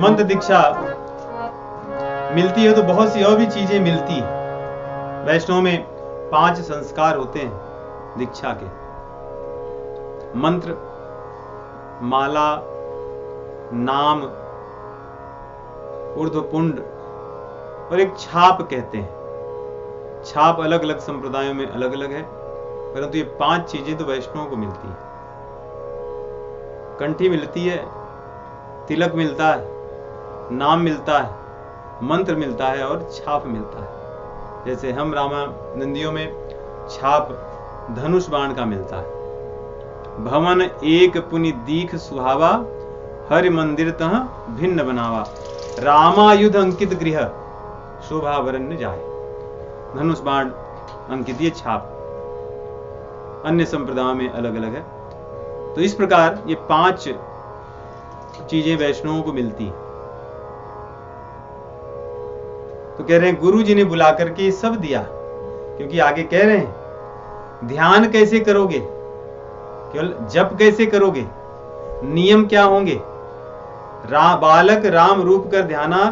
मंत्र दीक्षा मिलती है तो बहुत सी और भी चीजें मिलती हैं। वैष्णव में 5 संस्कार होते हैं दीक्षा के, मंत्र, माला, नाम, ऊर्ध्वपुंड और एक छाप कहते हैं। छाप अलग अलग संप्रदायों में अलग अलग है, परंतु ये 5 चीजें तो वैष्णवों को मिलती है। कंठी मिलती है, तिलक मिलता है, नाम मिलता है, मंत्र मिलता है और छाप मिलता है। जैसे हम रामानंदियों में छाप धनुष बाण का मिलता है। भवन एक पुनि दीख सुहावा, हरि मंदिर तह भिन्न बनावा, रामायुध अंकित गृह शोभा वरण्य जाए। धनुष बाण अंकित ये छाप अन्य संप्रदायों में अलग अलग है। तो इस प्रकार ये 5 चीजें वैष्णवों को मिलती हैं। तो कह रहे हैं गुरु जी ने बुला करके ये सब दिया, क्योंकि आगे कह रहे हैं ध्यान कैसे करोगे, केवल जप कैसे करोगे, नियम क्या होंगे। बालक राम रूप कर ध्याना,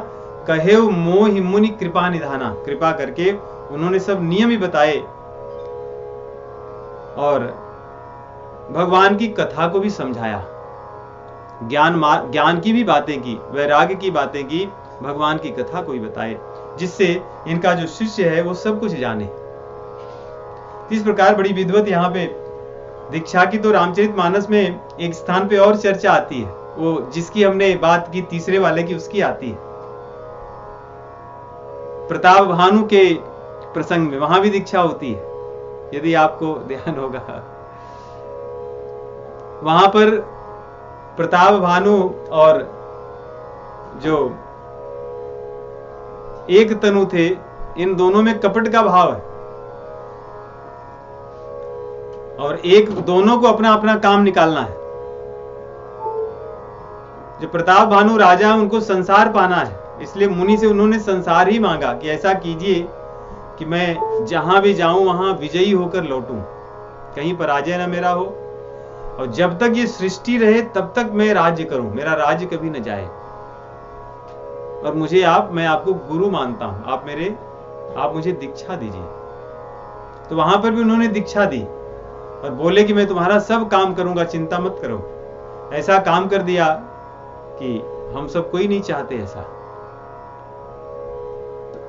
कहे मोहि मुनि कृपा निधाना। कृपा करके उन्होंने सब नियम ही बताए और भगवान की कथा को भी समझाया, ज्ञान की भी बातें की, वैराग्य की बातें की, भगवान की कथा को भी बताए, जिससे इनका जो शिष्य है वो सब कुछ जाने। इस प्रकार बड़ी विद्वत यहाँ पे दीक्षा की तो रामचरितमानस में एक स्थान पे और चर्चा आती है, वो जिसकी हमने बात की तीसरे वाले की, उसकी आती है प्रताप भानु के प्रसंग में, वहां भी दीक्षा होती है, यदि आपको ध्यान होगा। वहां पर प्रताप भानु और जो एक तनु थे, इन दोनों में कपट का भाव है और दोनों को अपना अपना काम निकालना है। जो प्रताप भानु राजा है, उनको संसार पाना है, इसलिए मुनि से उन्होंने संसार ही मांगा कि ऐसा कीजिए कि मैं जहां भी जाऊं वहां विजयी होकर लौटूं, कहीं पराजय ना मेरा हो, और जब तक ये सृष्टि रहे तब तक मैं राज्य करूं, मेरा राज्य कभी न जाए। और मैं आपको गुरु मानता हूं, आप मुझे दीक्षा दीजिए। तो वहां पर भी उन्होंने दीक्षा दी और बोले कि मैं तुम्हारा सब काम करूंगा, चिंता मत करो। ऐसा काम कर दिया कि हम सब कोई नहीं चाहते ऐसा,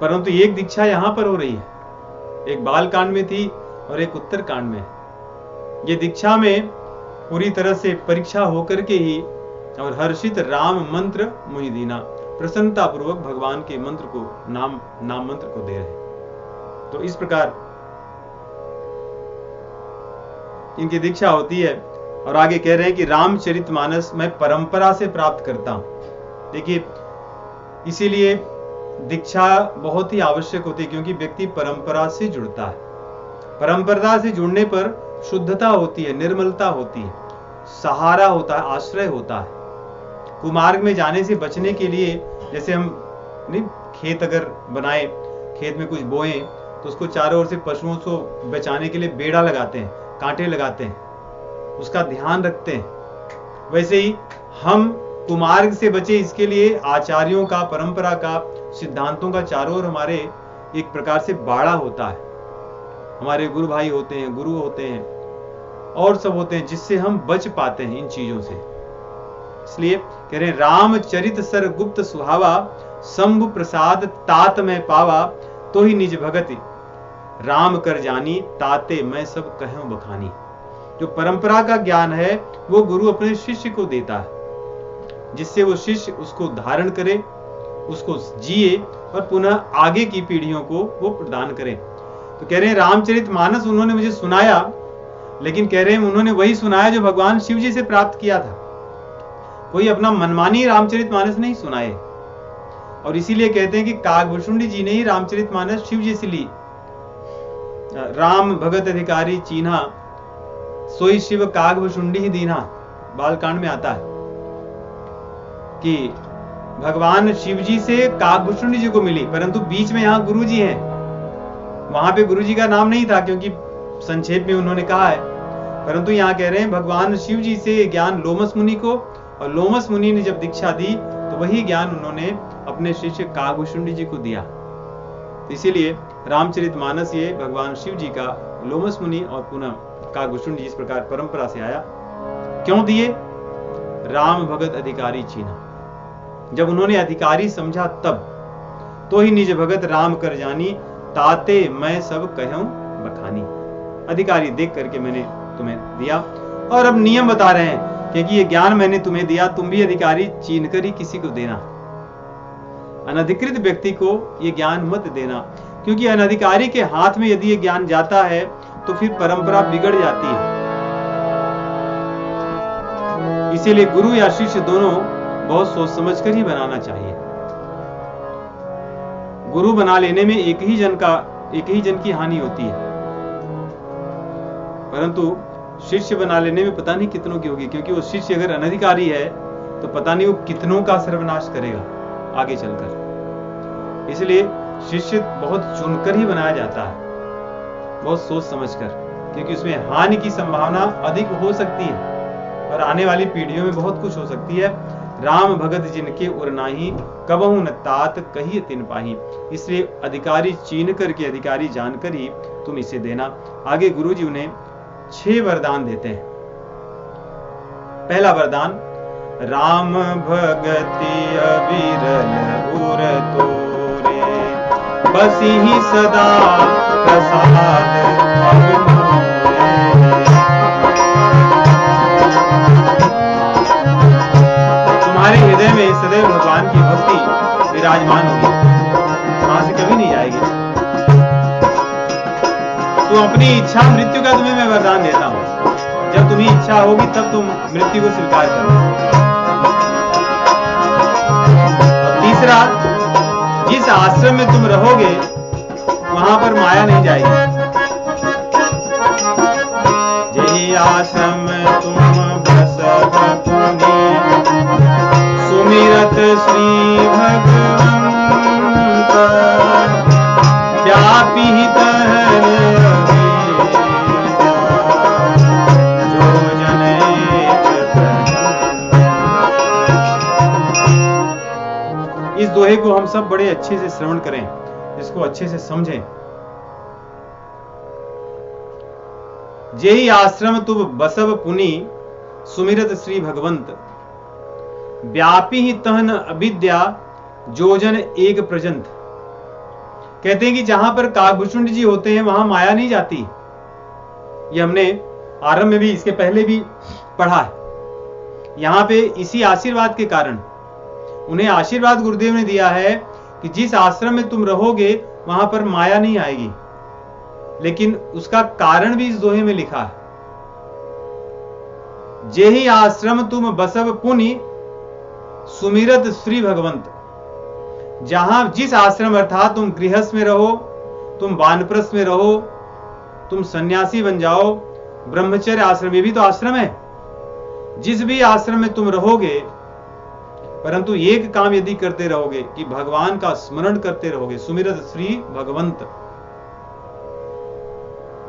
परंतु एक दीक्षा यहां पर हो रही है, एक बाल कांड में थी और एक उत्तर कांड में। ये दीक्षा में पूरी तरह से परीक्षा होकर के ही और हर्षित राम मंत्र मुहि दीना, प्रसन्नता पूर्वक भगवान के मंत्र को, नाम मंत्र को दे रहे। तो इस प्रकार इनकी दीक्षा होती है। और आगे कह रहे हैं कि रामचरितमानस मैं परंपरा से प्राप्त करता हूं। देखिए, इसीलिए दीक्षा बहुत ही आवश्यक होती है, क्योंकि व्यक्ति परंपरा से जुड़ता है। परंपरा से जुड़ने पर शुद्धता होती है, निर्मलता होती है, सहारा होता है, आश्रय होता है। कुमार्ग में जाने से बचने के लिए, जैसे हम खेत अगर बनाए, खेत में कुछ बोए तो उसको चारों ओर से पशुओं को बचाने के लिए बेड़ा लगाते हैं, कांटे लगाते हैं, उसका ध्यान रखते हैं। वैसे ही हम कुमार्ग से बचे, इसके लिए आचार्यों का, परंपरा का, सिद्धांतों का चारों ओर हमारे एक प्रकार से बाड़ा होता है। हमारे गुरु भाई होते हैं, गुरु होते हैं और सब होते हैं, जिससे हम बच पाते हैं इन चीजों से। इसलिए कह रहे हैं रामचरित सर गुप्त सुहावा, शंभु प्रसाद तात में पावा, तो ही निज भगति राम कर जानी, ताते मैं सब कहूं बखानी। जो परंपरा का ज्ञान है वो गुरु अपने शिष्य को देता है, जिससे वो शिष्य उसको धारण करे, उसको जिए और पुनः आगे की पीढ़ियों को वो प्रदान करे। तो कह रहे हैं रामचरितमानस उन्होंने मुझे सुनाया, लेकिन कह रहे हैं उन्होंने वही सुनाया जो भगवान शिव जी से प्राप्त किया था। कोई अपना मनमानी रामचरितमानस नहीं सुनाए। और इसीलिए कहते हैं कि कागभूषुंडी जी ने ही रामचरितमानस शिव जी से ली। राम भगत अधिकारी चीन्हा, सोई शिव कागभूषुंडी ही दीन्हा, बालकांड में आता है कि भगवान शिव जी से कागभूषुंडी जी को मिली, परंतु बीच में यहाँ गुरु जी हैं। वहां पे गुरु जी का नाम नहीं था, क्योंकि संक्षेप में उन्होंने कहा है, परंतु यहाँ कह रहे हैं भगवान शिव जी से ज्ञान लोमस मुनि को, और लोमस मुनि ने जब दीक्षा दी तो तो वही ज्ञान उन्होंने अपने शिष्य कागभूषुंडी जी को दिया। तो इसीलिए रामचरितमानस ये भगवान शिव जी का लोमस मुनि और पुनः कागभूषुंडी जी इस प्रकार परंपरा से आया। क्यों दिए? राम भगत अधिकारी चीना। जब उन्होंने अधिकारी समझा तब तो ही निज भगत राम कर जानी, ताते मैं सब कहूं बखानी। अधिकारी देख करके मैंने तुम्हें दिया। और अब नियम बता रहे हैं, क्योंकि ये ज्ञान मैंने तुम्हें दिया, तुम भी अधिकारी चीन कर ही किसी को देना। अनधिकृत व्यक्ति को ये ज्ञान मत देना, क्योंकि अनधिकारी के हाथ में यदि ये ज्ञान जाता है तो फिर परंपरा बिगड़ जाती है। इसीलिए गुरु या शिष्य दोनों बहुत सोच समझ कर ही बनाना चाहिए। गुरु बना लेने में एक ही जन की हानि होती है, परंतु शिष्य बना लेने में पता नहीं कितनों की होगी, क्योंकि वो शिष्य अगर अनधिकारी है तो पता नहीं वो कितनों का सर्वनाश करेगा आगे चलकर। इसलिए शिष्य बहुत चुनकर ही बनाया जाता है, बहुत सोच समझकर, क्योंकि उसमें हानि की संभावना अधिक हो सकती है और आने वाली पीढ़ियों में बहुत कुछ हो सकती है। राम भगत जिनके उर नाही, कबहु न तात कही तिन पाही। इसलिए अधिकारी चीन करके, अधिकारी जानकर ही तुम इसे देना। आगे गुरु जी उन्हें 6 वरदान देते हैं। पहला वरदान, राम भगति अविरल उर तोरे, बसिहि सदा प्रसाद अब मोरे। तुम्हारे हृदय में सदैव भगवान की भक्ति विराजमान होगी, वहां से कभी नहीं जाएगी। तो अपनी इच्छा मृत्यु का तुम्हें मैं वरदान देता हूं। जब तुम्हें इच्छा होगी तब तुम मृत्यु को स्वीकार करो। और तीसरा, जिस आश्रम में तुम रहोगे वहां पर माया नहीं जाएगी। यही आश्रम तुम बसव पुनि, सुमिरत श्री भगवंत, व्यापी तहन इस दोहे को हम सब बड़े अच्छे से श्रवण करें, इसको अच्छे से समझें। जेहि आश्रम तुम बसव पुनि, सुमिरत श्री भगवंत, व्यापी ही तहन अविद्या, जोजन एक प्रजंत। कहते हैं कि जहां पर कागभूषुंडी जी होते हैं वहां माया नहीं जाती। ये हमने आरंभ में भी, इसके पहले भी पढ़ा है। यहां पे इसी आशीर्वाद के कारण उन्हें आशीर्वाद गुरुदेव ने दिया है कि जिस आश्रम में तुम रहोगे वहां पर माया नहीं आएगी। लेकिन उसका कारण भी इस दोहे में लिखा है। जेहि आश्रम तुम बसव पुनि, सुमिरत श्री भगवंत। जहां जिस आश्रम अर्थात तुम गृहस्थ में रहो, तुम वानप्रस्थ में रहो, तुम सन्यासी बन जाओ, ब्रह्मचर्य आश्रम, ये भी तो आश्रम है। जिस भी आश्रम में तुम रहोगे, परंतु एक काम यदि करते रहोगे कि भगवान का स्मरण करते रहोगे, सुमिरत श्री भगवंत।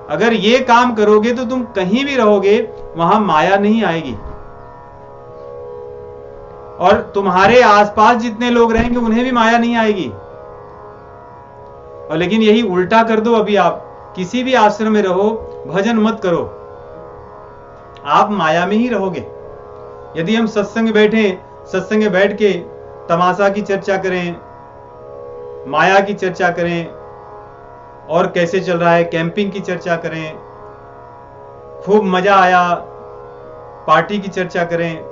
अगर ये काम करोगे तो तुम कहीं भी रहोगे वहां माया नहीं आएगी। और तुम्हारे आसपास जितने लोग रहेंगे उन्हें भी माया नहीं आएगी। और लेकिन यही उल्टा कर दो, अभी आप किसी भी आश्रम में रहो, भजन मत करो, आप माया में ही रहोगे। यदि हम सत्संग में बैठ के तमाशा की चर्चा करें, माया की चर्चा करें, और कैसे चल रहा है कैंपिंग की चर्चा करें, खूब मजा आया पार्टी की चर्चा करें,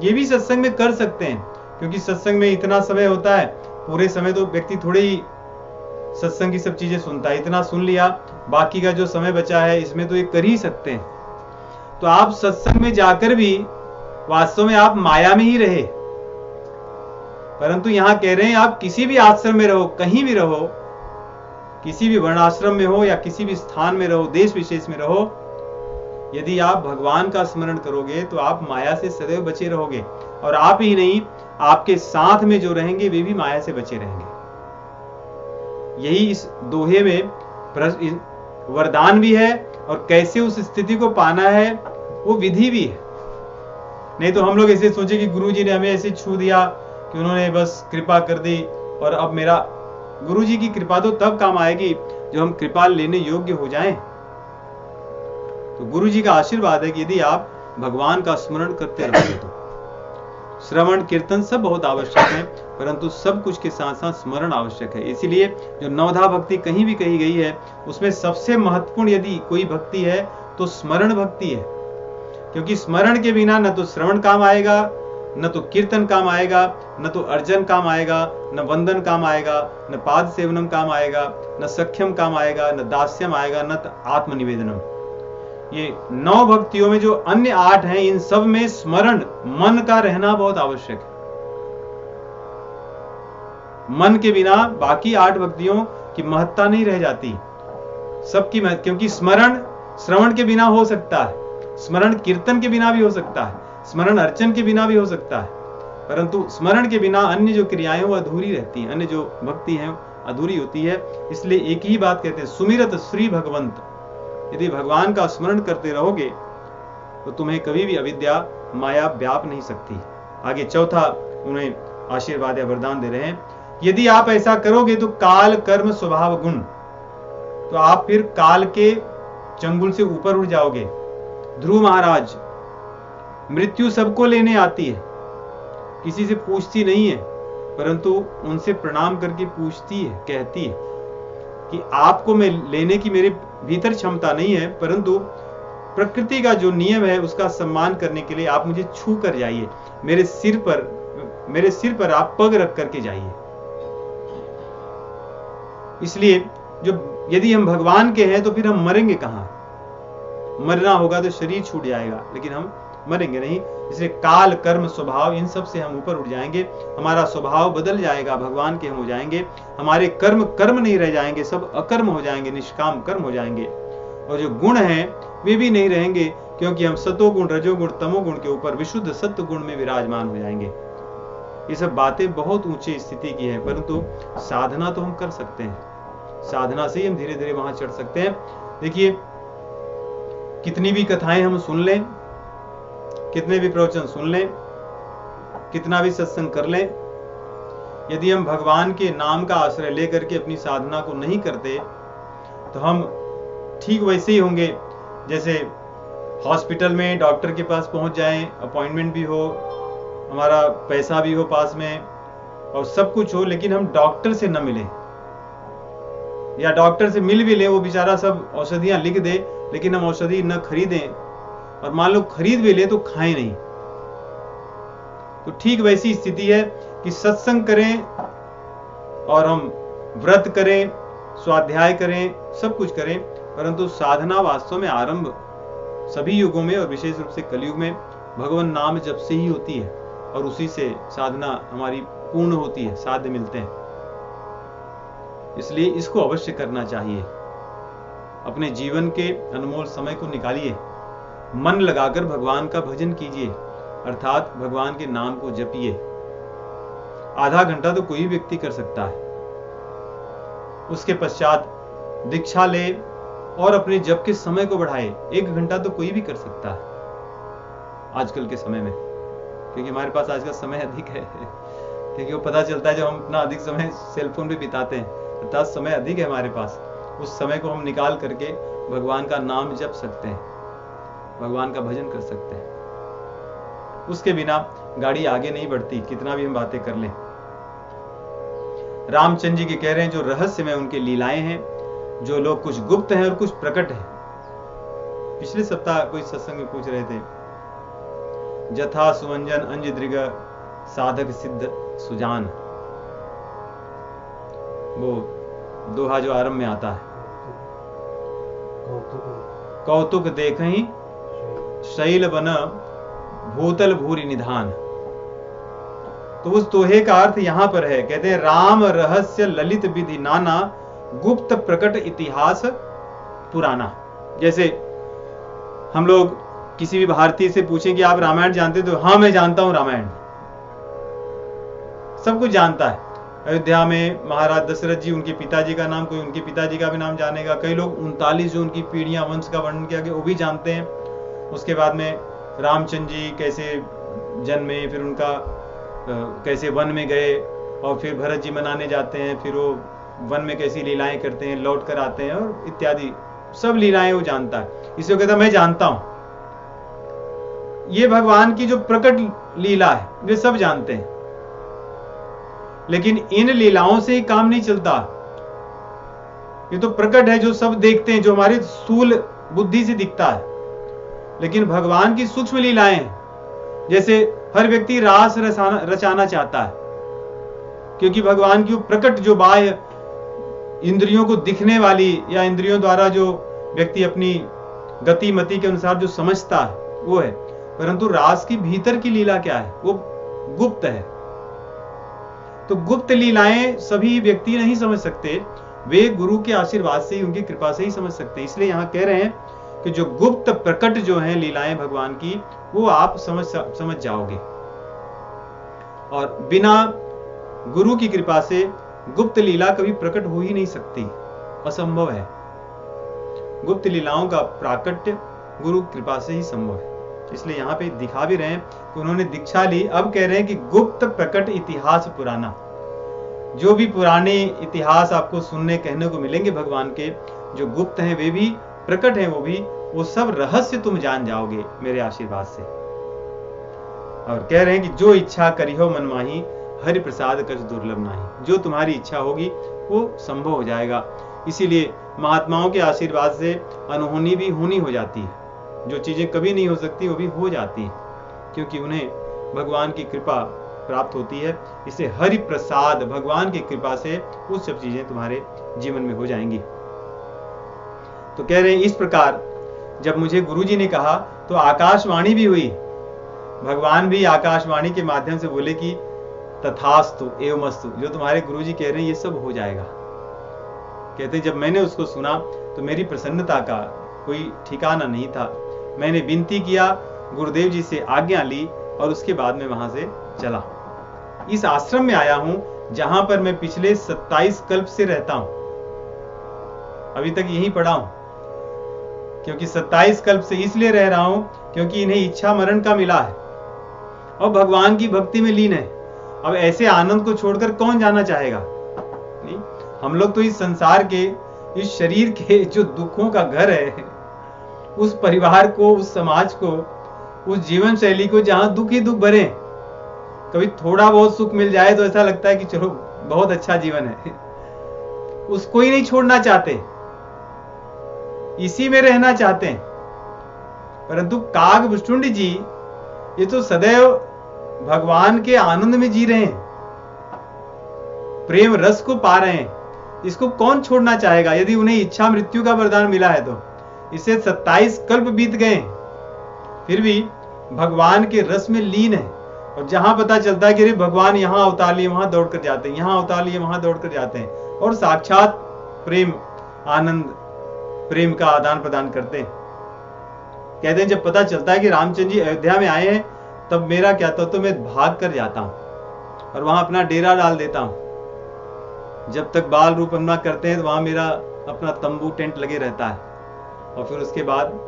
ये भी सत्संग में कर सकते हैं। क्योंकि सत्संग में इतना समय होता है, पूरे समय तो व्यक्ति थोड़े ही सत्संग की सब चीजें सुनता है। इतना सुन लिया, बाकी का जो समय बचा है इसमें तो ये कर ही सकते हैं। तो आप सत्संग में जाकर भी वास्तव में आप माया में ही रहे। परंतु यहां कह रहे हैं आप किसी भी आश्रम में रहो, कहीं भी रहो, किसी भी वर्णाश्रम में हो या किसी भी स्थान में रहो, देश विशेष में रहो, यदि आप भगवान का स्मरण करोगे तो आप माया से सदैव बचे रहोगे। और आप ही नहीं, आपके साथ में जो रहेंगे वे भी माया से बचे रहेंगे। यही इस दोहे में वरदान भी है, और कैसे उस स्थिति को पाना है वो विधि भी है। नहीं तो हम लोग ऐसे सोचे कि गुरु जी ने हमें ऐसे छू दिया कि उन्होंने बस कृपा कर दी और अब मेरा गुरु जी की कृपा तो तब काम आएगी जो हम कृपा लेने योग्य हो जाएं। तो गुरु जी का आशीर्वाद है कि यदि आप भगवान का स्मरण करते रहोगे तो श्रवण कीर्तन सब बहुत आवश्यक है, परंतु सब कुछ के साथ साथ स्मरण आवश्यक है। इसीलिए जो नवधा भक्ति कहीं भी कही गई है उसमें सबसे महत्वपूर्ण यदि कोई भक्ति है तो स्मरण भक्ति है, क्योंकि स्मरण के बिना न तो श्रवण काम आएगा, न तो कीर्तन काम आएगा, न तो अर्जन काम आएगा, न वंदन काम आएगा, न पाद सेवनम काम आएगा, न सख्यम काम आएगा, न दास्यम आएगा, न आत्मनिवेदनम। ये 9 भक्तियों में जो अन्य 8 हैं, इन सब में स्मरण मन का रहना बहुत आवश्यक है। मन के बिना बाकी 8 भक्तियों की महत्ता नहीं रह जाती सबकी, क्योंकि स्मरण श्रवण के बिना हो सकता है, स्मरण कीर्तन के बिना भी हो सकता है, स्मरण अर्चन के बिना भी हो सकता है, परंतु स्मरण के बिना अन्य जो क्रियाएं वो अधूरी रहती हैं, अन्य जो भक्ति है अधूरी होती है। इसलिए एक ही बात कहते हैं, सुमिरत श्री भगवंत। यदि भगवान का स्मरण करते रहोगे तो तुम्हें कभी भी अविद्या माया व्याप नहीं सकती। आगे चौथा उन्हें आशीर्वाद या वरदान दे रहे हैं, यदि आप ऐसा करोगे तो काल कर्म स्वभाव गुण, तो आप फिर काल के चंगुल से ऊपर उठ जाओगे। ध्रुव महाराज, मृत्यु सबको लेने आती है, किसी से पूछती नहीं है, परंतु उनसे प्रणाम करके पूछती है, कहती है कि आपको मैं लेने की मेरे भीतर क्षमता नहीं है, परंतु प्रकृति का जो नियम है उसका सम्मान करने के लिए आप मुझे छू कर जाइए, मेरे सिर पर आप पग रख करके जाइए। इसलिए जो यदि हम भगवान के हैं तो फिर हम मरेंगे कहां? मरना होगा तो शरीर छूट जाएगा, लेकिन हम मरेंगे नहीं। इसलिए काल कर्म स्वभाव इन सब से हम ऊपर उठ जाएंगे, हमारा स्वभाव बदल जाएगा, भगवान के हम हो जाएंगे। हमारे कर्म नहीं रह जाएंगे, सब अकर्म हो जाएंगे, निष्काम कर्म हो जाएंगे। और जो गुण हैं वे भी नहीं रहेंगे, क्योंकि हम सतोगुण रजोगुण तमोगुण के ऊपर विशुद्ध सत्व गुण में विराजमान हो जाएंगे। ये सब बातें बहुत ऊंची स्थिति की हैं, परंतु साधना तो हम कर सकते हैं, साधना से ही हम धीरे धीरे वहां चढ़ सकते हैं। देखिए, कितनी भी कथाएं हम सुन लें, कितने भी प्रवचन सुन लें, कितना भी सत्संग कर लें, यदि हम भगवान के नाम का आश्रय लेकर के अपनी साधना को नहीं करते तो हम ठीक वैसे ही होंगे जैसे हॉस्पिटल में डॉक्टर के पास पहुंच जाएं, अपॉइंटमेंट भी हो, हमारा पैसा भी हो पास में और सब कुछ हो, लेकिन हम डॉक्टर से न मिलें, या डॉक्टर से मिल भी लें, वो बेचारा सब औषधियां लिख दे, लेकिन हम औषधि न खरीदें, और मान लो खरीद भी ले तो खाएं नहीं। तो ठीक वैसी स्थिति है कि सत्संग करें और हम व्रत करें, स्वाध्याय करें, सब कुछ करें, परंतु साधना वास्तव में आरंभ सभी युगों में और विशेष रूप से कलयुग में भगवान नाम जप से ही होती है, और उसी से साधना हमारी पूर्ण होती है, साध्य मिलते हैं। इसलिए इसको अवश्य करना चाहिए। अपने जीवन के अनमोल समय को निकालिए, मन लगाकर भगवान का भजन कीजिए, अर्थात भगवान के नाम को जपिए। आधा घंटा तो कोई व्यक्ति कर सकता है, उसके पश्चात दीक्षा ले और अपने जप के समय को बढ़ाए। 1 घंटा तो कोई भी कर सकता है आजकल के समय में, क्योंकि हमारे पास आजकल समय अधिक है, क्योंकि वो पता चलता है जब हम अपना अधिक समय सेलफोन पे बिताते हैं, अर्थात समय अधिक है हमारे पास, उस समय को हम निकाल करके भगवान का नाम जप सकते हैं, भगवान का भजन कर सकते हैं। उसके बिना गाड़ी आगे नहीं बढ़ती, कितना भी हम बातें कर लें। रामचंद्र जी के कह रहे हैं जो रहस्य में उनके लीलाएं हैं, जो लोग कुछ गुप्त हैं और कुछ प्रकट हैं। पिछले सप्ताह कोई सत्संग में पूछ रहे थे, जथा सुवंजन अंज दृग साधक सिद्ध सुजान, वो दोहा जो आरंभ में आता है, कौतुक देखहि शैल बन भूतल भूरि निधान। तो उस दोहे का अर्थ यहां पर है, कहते हैं राम रहस्य ललित विधि नाना, गुप्त प्रकट इतिहास पुराना। जैसे हम लोग किसी भी भारतीय से पूछें कि आप रामायण जानते तो हाँ मैं जानता हूं रामायण, सब कुछ जानता है। अयोध्या में महाराज दशरथ जी, उनके पिताजी का नाम, कोई उनके पिताजी का भी नाम जानेगा। कई लोग 39 जो उनकी पीढ़ियां वंश का वर्णन किया गया वो भी जानते हैं। उसके बाद में रामचंद्र जी कैसे जन्मे, फिर उनका कैसे वन में गए और फिर भरत जी मनाने जाते हैं, फिर वो वन में कैसी लीलाएं करते हैं, लौट कर आते हैं और इत्यादि सब लीलाएं वो जानता है। इसलिए कहता मैं जानता हूं। ये भगवान की जो प्रकट लीला है वे सब जानते हैं, लेकिन इन लीलाओं से ही काम नहीं चलता। ये तो प्रकट है जो सब देखते हैं, जो हमारी स्थूल बुद्धि से दिखता है, लेकिन भगवान की सूक्ष्म लीलाएं हैं। जैसे हर व्यक्ति रास रचाना चाहता है, क्योंकि भगवान की प्रकट जो बाह्य इंद्रियों को दिखने वाली या इंद्रियों द्वारा जो व्यक्ति अपनी गति मति के अनुसार जो समझता है वो है, परंतु रास की भीतर की लीला क्या है, वो गुप्त है। तो गुप्त लीलाएं सभी व्यक्ति नहीं समझ सकते, वे गुरु के आशीर्वाद से ही, उनकी कृपा से ही समझ सकते हैं। इसलिए यहां कह रहे हैं कि जो गुप्त प्रकट जो है लीलाएं भगवान की, वो आप समझ जाओगे। और बिना गुरु की कृपा से गुप्त लीला कभी प्रकट हो ही नहीं सकती, असंभव है। गुप्त लीलाओं का प्राकट्य गुरु कृपा से ही संभव है। इसलिए यहाँ पे दिखा भी रहे हैं कि उन्होंने दीक्षा ली, अब कह रहे हैं कि गुप्त प्रकट इतिहास पुराना। जो भी पुराने इतिहास आपको सुनने कहने को मिलेंगे भगवान के, जो गुप्त हैं वे भी, प्रकट हैं वो सब रहस्य तुम जान जाओगे मेरे आशीर्वाद से। और कह रहे हैं कि जो इच्छा करिहो मन माही, हरि प्रसाद कछ दुर्लभ नाही। जो तुम्हारी इच्छा होगी वो संभव हो जाएगा। इसीलिए महात्माओं के आशीर्वाद से अनहोनी भी होनी हो जाती है। जो चीजें कभी नहीं हो सकती वो भी हो जाती हैं, क्योंकि उन्हें भगवान की कृपा प्राप्त होती है। इसे हरि प्रसाद, भगवान की कृपा से वो सब चीजें तुम्हारे जीवन में हो जाएंगी। तो कह रहे हैं इस प्रकार जब मुझे गुरुजी ने कहा तो आकाशवाणी भी हुई। भगवान भी आकाशवाणी के माध्यम से बोले कि तथास्तु एवमस्तु, जो तुम्हारे गुरुजी कह रहे हैं ये सब हो जाएगा। कहते जब मैंने उसको सुना तो मेरी प्रसन्नता का कोई ठिकाना नहीं था। मैंने विनती किया, गुरुदेव जी से आज्ञा ली और उसके बाद में वहां से चला। इस आश्रम में आया हूं जहां पर मैं पिछले 27 कल्प से रहता हूं। अभी तक यहीं पड़ा हूं, क्योंकि 27 कल्प से इसलिए रह रहा हूं क्योंकि इन्हें इच्छा मरण का मिला है और भगवान की भक्ति में लीन है। अब ऐसे आनंद को छोड़कर कौन जाना चाहेगा? नहीं, हम लोग तो इस संसार के, इस शरीर के जो दुखों का घर है, उस परिवार को, उस समाज को, उस जीवन शैली को जहां दुख ही दुख भरे, कभी थोड़ा बहुत सुख मिल जाए तो ऐसा लगता है कि चलो बहुत अच्छा जीवन है, उसको ही नहीं छोड़ना चाहते, इसी में रहना चाहते हैं। परंतु कागभूषुंडी जी ये तो सदैव भगवान के आनंद में जी रहे हैं, प्रेम रस को पा रहे हैं। इसको कौन छोड़ना चाहेगा? यदि उन्हें इच्छा मृत्यु का वरदान मिला है तो इसे 27 कल्प बीत गए, फिर भी भगवान के रस में लीन है। और जहां पता चलता है कि भगवान यहां अवतार लिए वहां दौड़ कर जाते हैं, यहां अवतार लिए वहां दौड़ कर जाते हैं और साक्षात प्रेम, आनंद, प्रेम का आदान प्रदान करते हैं। कहते हैं जब पता चलता है कि रामचंद्र जी अयोध्या में आए हैं, तब मेरा क्या था, तो मैं भाग कर जाता हूं और वहां अपना डेरा डाल देता हूं। जब तक बाल रूपन्ना करते हैं तो वहां मेरा अपना तंबू, टेंट लगे रहता है और फिर उसके बाद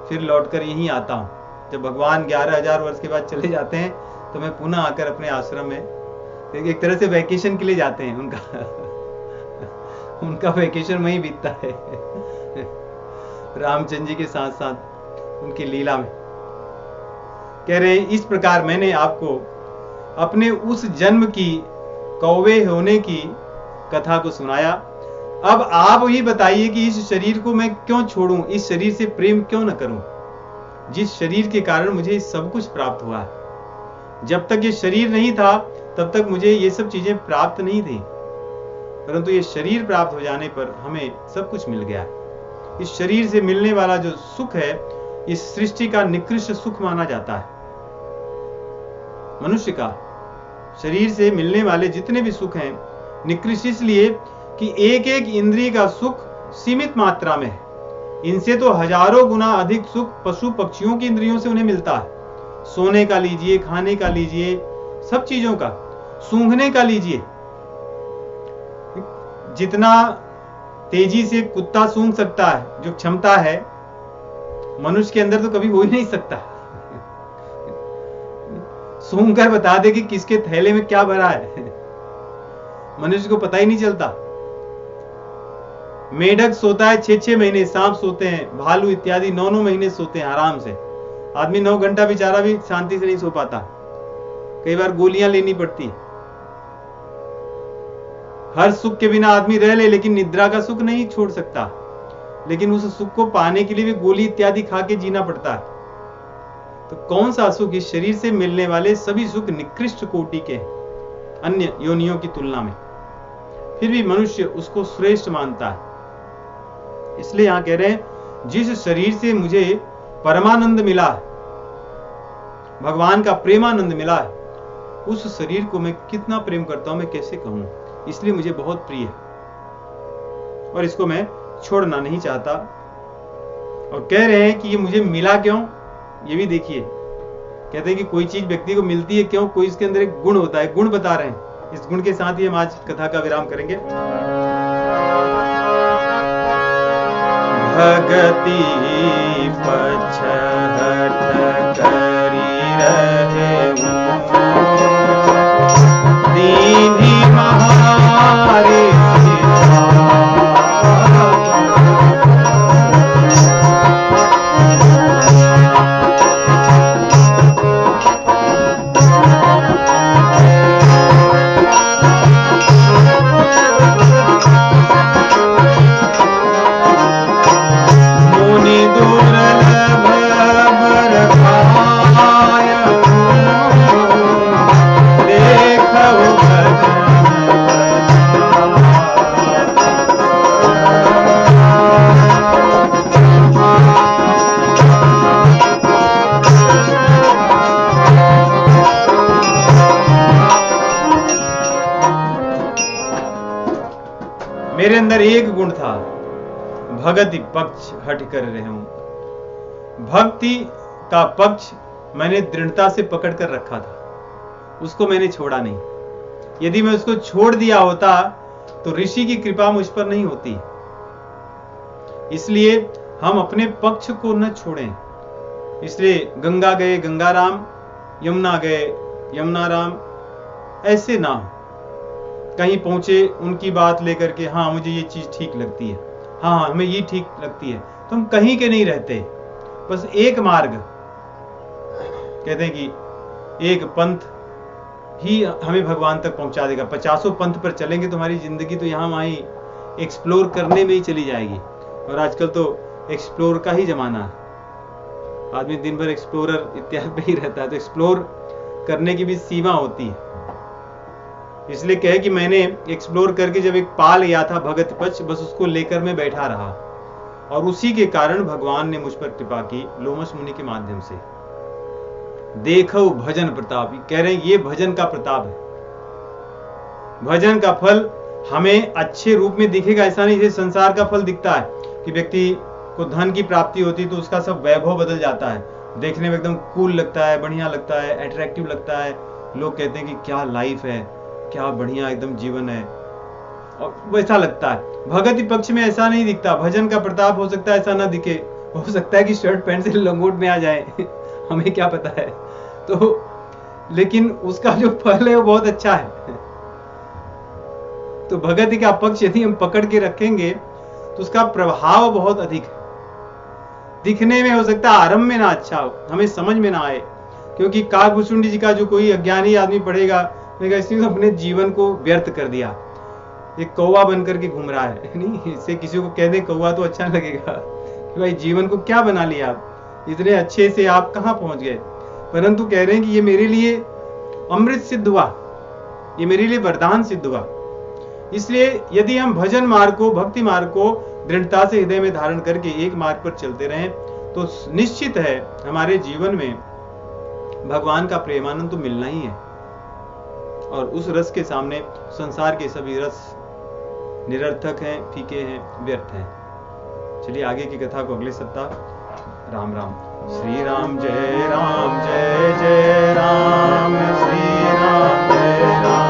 फिर लौटकर यहीं आता हूं। जब भगवान 11,000 वर्ष के बाद चले जाते हैं तो मैं पुनः आकर अपने आश्रम में, एक तरह से वैकेशन के लिए जाते हैं, उनका वैकेशन वहीं बीतता है रामचंद्र जी के साथ साथ उनकी लीला में। कह रहे इस प्रकार मैंने आपको अपने उस जन्म की, कौवे होने की कथा को सुनाया। अब आप ही बताइए कि इस शरीर को मैं क्यों छोड़ूं, इस शरीर से प्रेम क्यों न करूं, जिस शरीर के कारण मुझे सब कुछ प्राप्त हुआ है। जब तक ये शरीर नहीं था तब तक मुझे ये सब चीजें प्राप्त नहीं थी, परंतु ये शरीर प्राप्त हो जाने पर हमें सब कुछ मिल गया। इस शरीर से मिलने वाला जो सुख है, इस सृष्टि का निकृष्ट सुख माना जाता है। मनुष्य का शरीर से मिलने वाले जितने भी सुख हैं, निकृष्ट इसलिए कि एक एक इंद्रिय का सुख सीमित मात्रा में है। इनसे तो हजारों गुना अधिक सुख पशु पक्षियों की इंद्रियों से उन्हें मिलता है। सोने का लीजिए, खाने का लीजिए, सब चीजों का, सूंघने का लीजिए। जितना तेजी से कुत्ता सूंघ सकता है, जो क्षमता है, मनुष्य के अंदर तो कभी हो ही नहीं सकता। सूंघकर बता दे कि किसके थैले में क्या भरा है। मनुष्य को पता ही नहीं चलता। मेढक सोता है 6-6 महीने, सांप सोते हैं, भालू इत्यादि 9-9 महीने सोते हैं आराम से। आदमी 9 घंटा बेचारा भी शांति से नहीं सो पाता, कई बार गोलियां लेनी पड़ती है। हर सुख के बिना आदमी रह ले, लेकिन निद्रा का सुख नहीं छोड़ सकता। लेकिन उस सुख को पाने के लिए भी गोली इत्यादि खा के जीना पड़ता है। तो कौन सा सुख? इस शरीर से मिलने वाले सभी सुख निकृष्ट कोटि के अन्य योनियों की तुलना में, फिर भी मनुष्य उसको श्रेष्ठ मानता है। इसलिए यहां कह रहे हैं, जिस शरीर से मुझे परमानंद मिला है, भगवान का प्रेमानंद मिला है, उस शरीर को मैं कितना प्रेम करता हूं, मैं कैसे कहूं। इसलिए मुझे बहुत प्रिय है और इसको मैं छोड़ना नहीं चाहता। और कह रहे हैं कि ये मुझे मिला क्यों, ये भी देखिए। कहते हैं कि कोई चीज व्यक्ति को मिलती है क्यों, कोई इसके अंदर एक गुण होता है, गुण बता रहे हैं। इस गुण के साथ ही हम आज कथा का विराम करेंगे। भगति पछहट करी रहे दीनी महारे मेरे अंदर एक गुण था, भगति पक्ष हट कर रहे हूं। भक्ति का पक्ष मैंने दृढ़ता से पकड़ कर रखा था, उसको मैंने छोड़ा नहीं। यदि मैं उसको छोड़ दिया होता तो ऋषि की कृपा मुझ पर नहीं होती। इसलिए हम अपने पक्ष को न छोड़ें। इसलिए गंगा गए गंगा राम, यमुना गए यमुना राम, ऐसे ना हो। कहीं पहुंचे उनकी बात लेकर के, हाँ मुझे ये चीज ठीक लगती है, हाँ हमें ये ठीक लगती है, तो हम कहीं के नहीं रहते। बस एक मार्ग, कहते हैं कि एक पंथ ही हमें भगवान तक पहुंचा देगा। 50 पंथ पर चलेंगे तो हमारी जिंदगी तो यहाँ वहीं एक्सप्लोर करने में ही चली जाएगी। और आजकल तो एक्सप्लोर का ही जमाना है, आदमी दिन भर एक्सप्लोरर इत्यादि पे ही रहता है, तो एक्सप्लोर करने की भी सीमा होती है। इसलिए कहे कि मैंने एक्सप्लोर करके जब एक पा लिया था भगत पक्ष, बस उसको लेकर मैं बैठा रहा, और उसी के कारण भगवान ने मुझ पर कृपा की लोमश मुनि के माध्यम से। देखो भजन प्रताप, कह रहे हैं ये भजन का प्रताप है। भजन का फल हमें अच्छे रूप में दिखेगा, ऐसा नहीं जैसे संसार का फल दिखता है कि व्यक्ति को धन की प्राप्ति होती तो उसका सब वैभव बदल जाता है, देखने में एकदम कूल लगता है, बढ़िया लगता है, अट्रैक्टिव लगता है। लोग कहते हैं कि क्या लाइफ है, क्या बढ़िया एकदम जीवन है, और वैसा लगता है। भगति पक्ष में ऐसा नहीं दिखता। भजन का प्रताप हो सकता है ऐसा ना दिखे, हो सकता है कि शर्ट पैंट से लंगोट में आ जाए हमें क्या पता है। तो लेकिन उसका जो फल है वो बहुत अच्छा है। तो भगति का पक्ष यदि हम पकड़ के रखेंगे तो उसका प्रभाव बहुत अधिक है। दिखने में हो सकता है आरंभ में ना अच्छा हो, हमें समझ में ना आए, क्योंकि काकभुसुंडी जी का जो कोई अज्ञानी आदमी पढ़ेगा, इसने अपने जीवन को व्यर्थ कर दिया, एक कौवा बन करके घूम रहा है। नहीं, इससे किसी को कह दे कौवा तो अच्छा लगेगा कि भाई जीवन को क्या बना लिया आप, इतने अच्छे से आप कहां पहुंच गए। परंतु कह रहे हैं कि ये मेरे लिए अमृत सिद्ध हुआ, ये मेरे लिए वरदान सिद्ध हुआ। इसलिए यदि हम भजन मार्ग को, भक्ति मार्ग को दृढ़ता से हृदय में धारण करके एक मार्ग पर चलते रहें तो निश्चित है हमारे जीवन में भगवान का प्रेमानंद तो मिलना ही है। और उस रस के सामने संसार के सभी रस निरर्थक हैं, फीके हैं, व्यर्थ हैं। चलिए आगे की कथा को अगले सप्ताह। राम राम। श्री राम जय जय राम, श्री राम जय राम।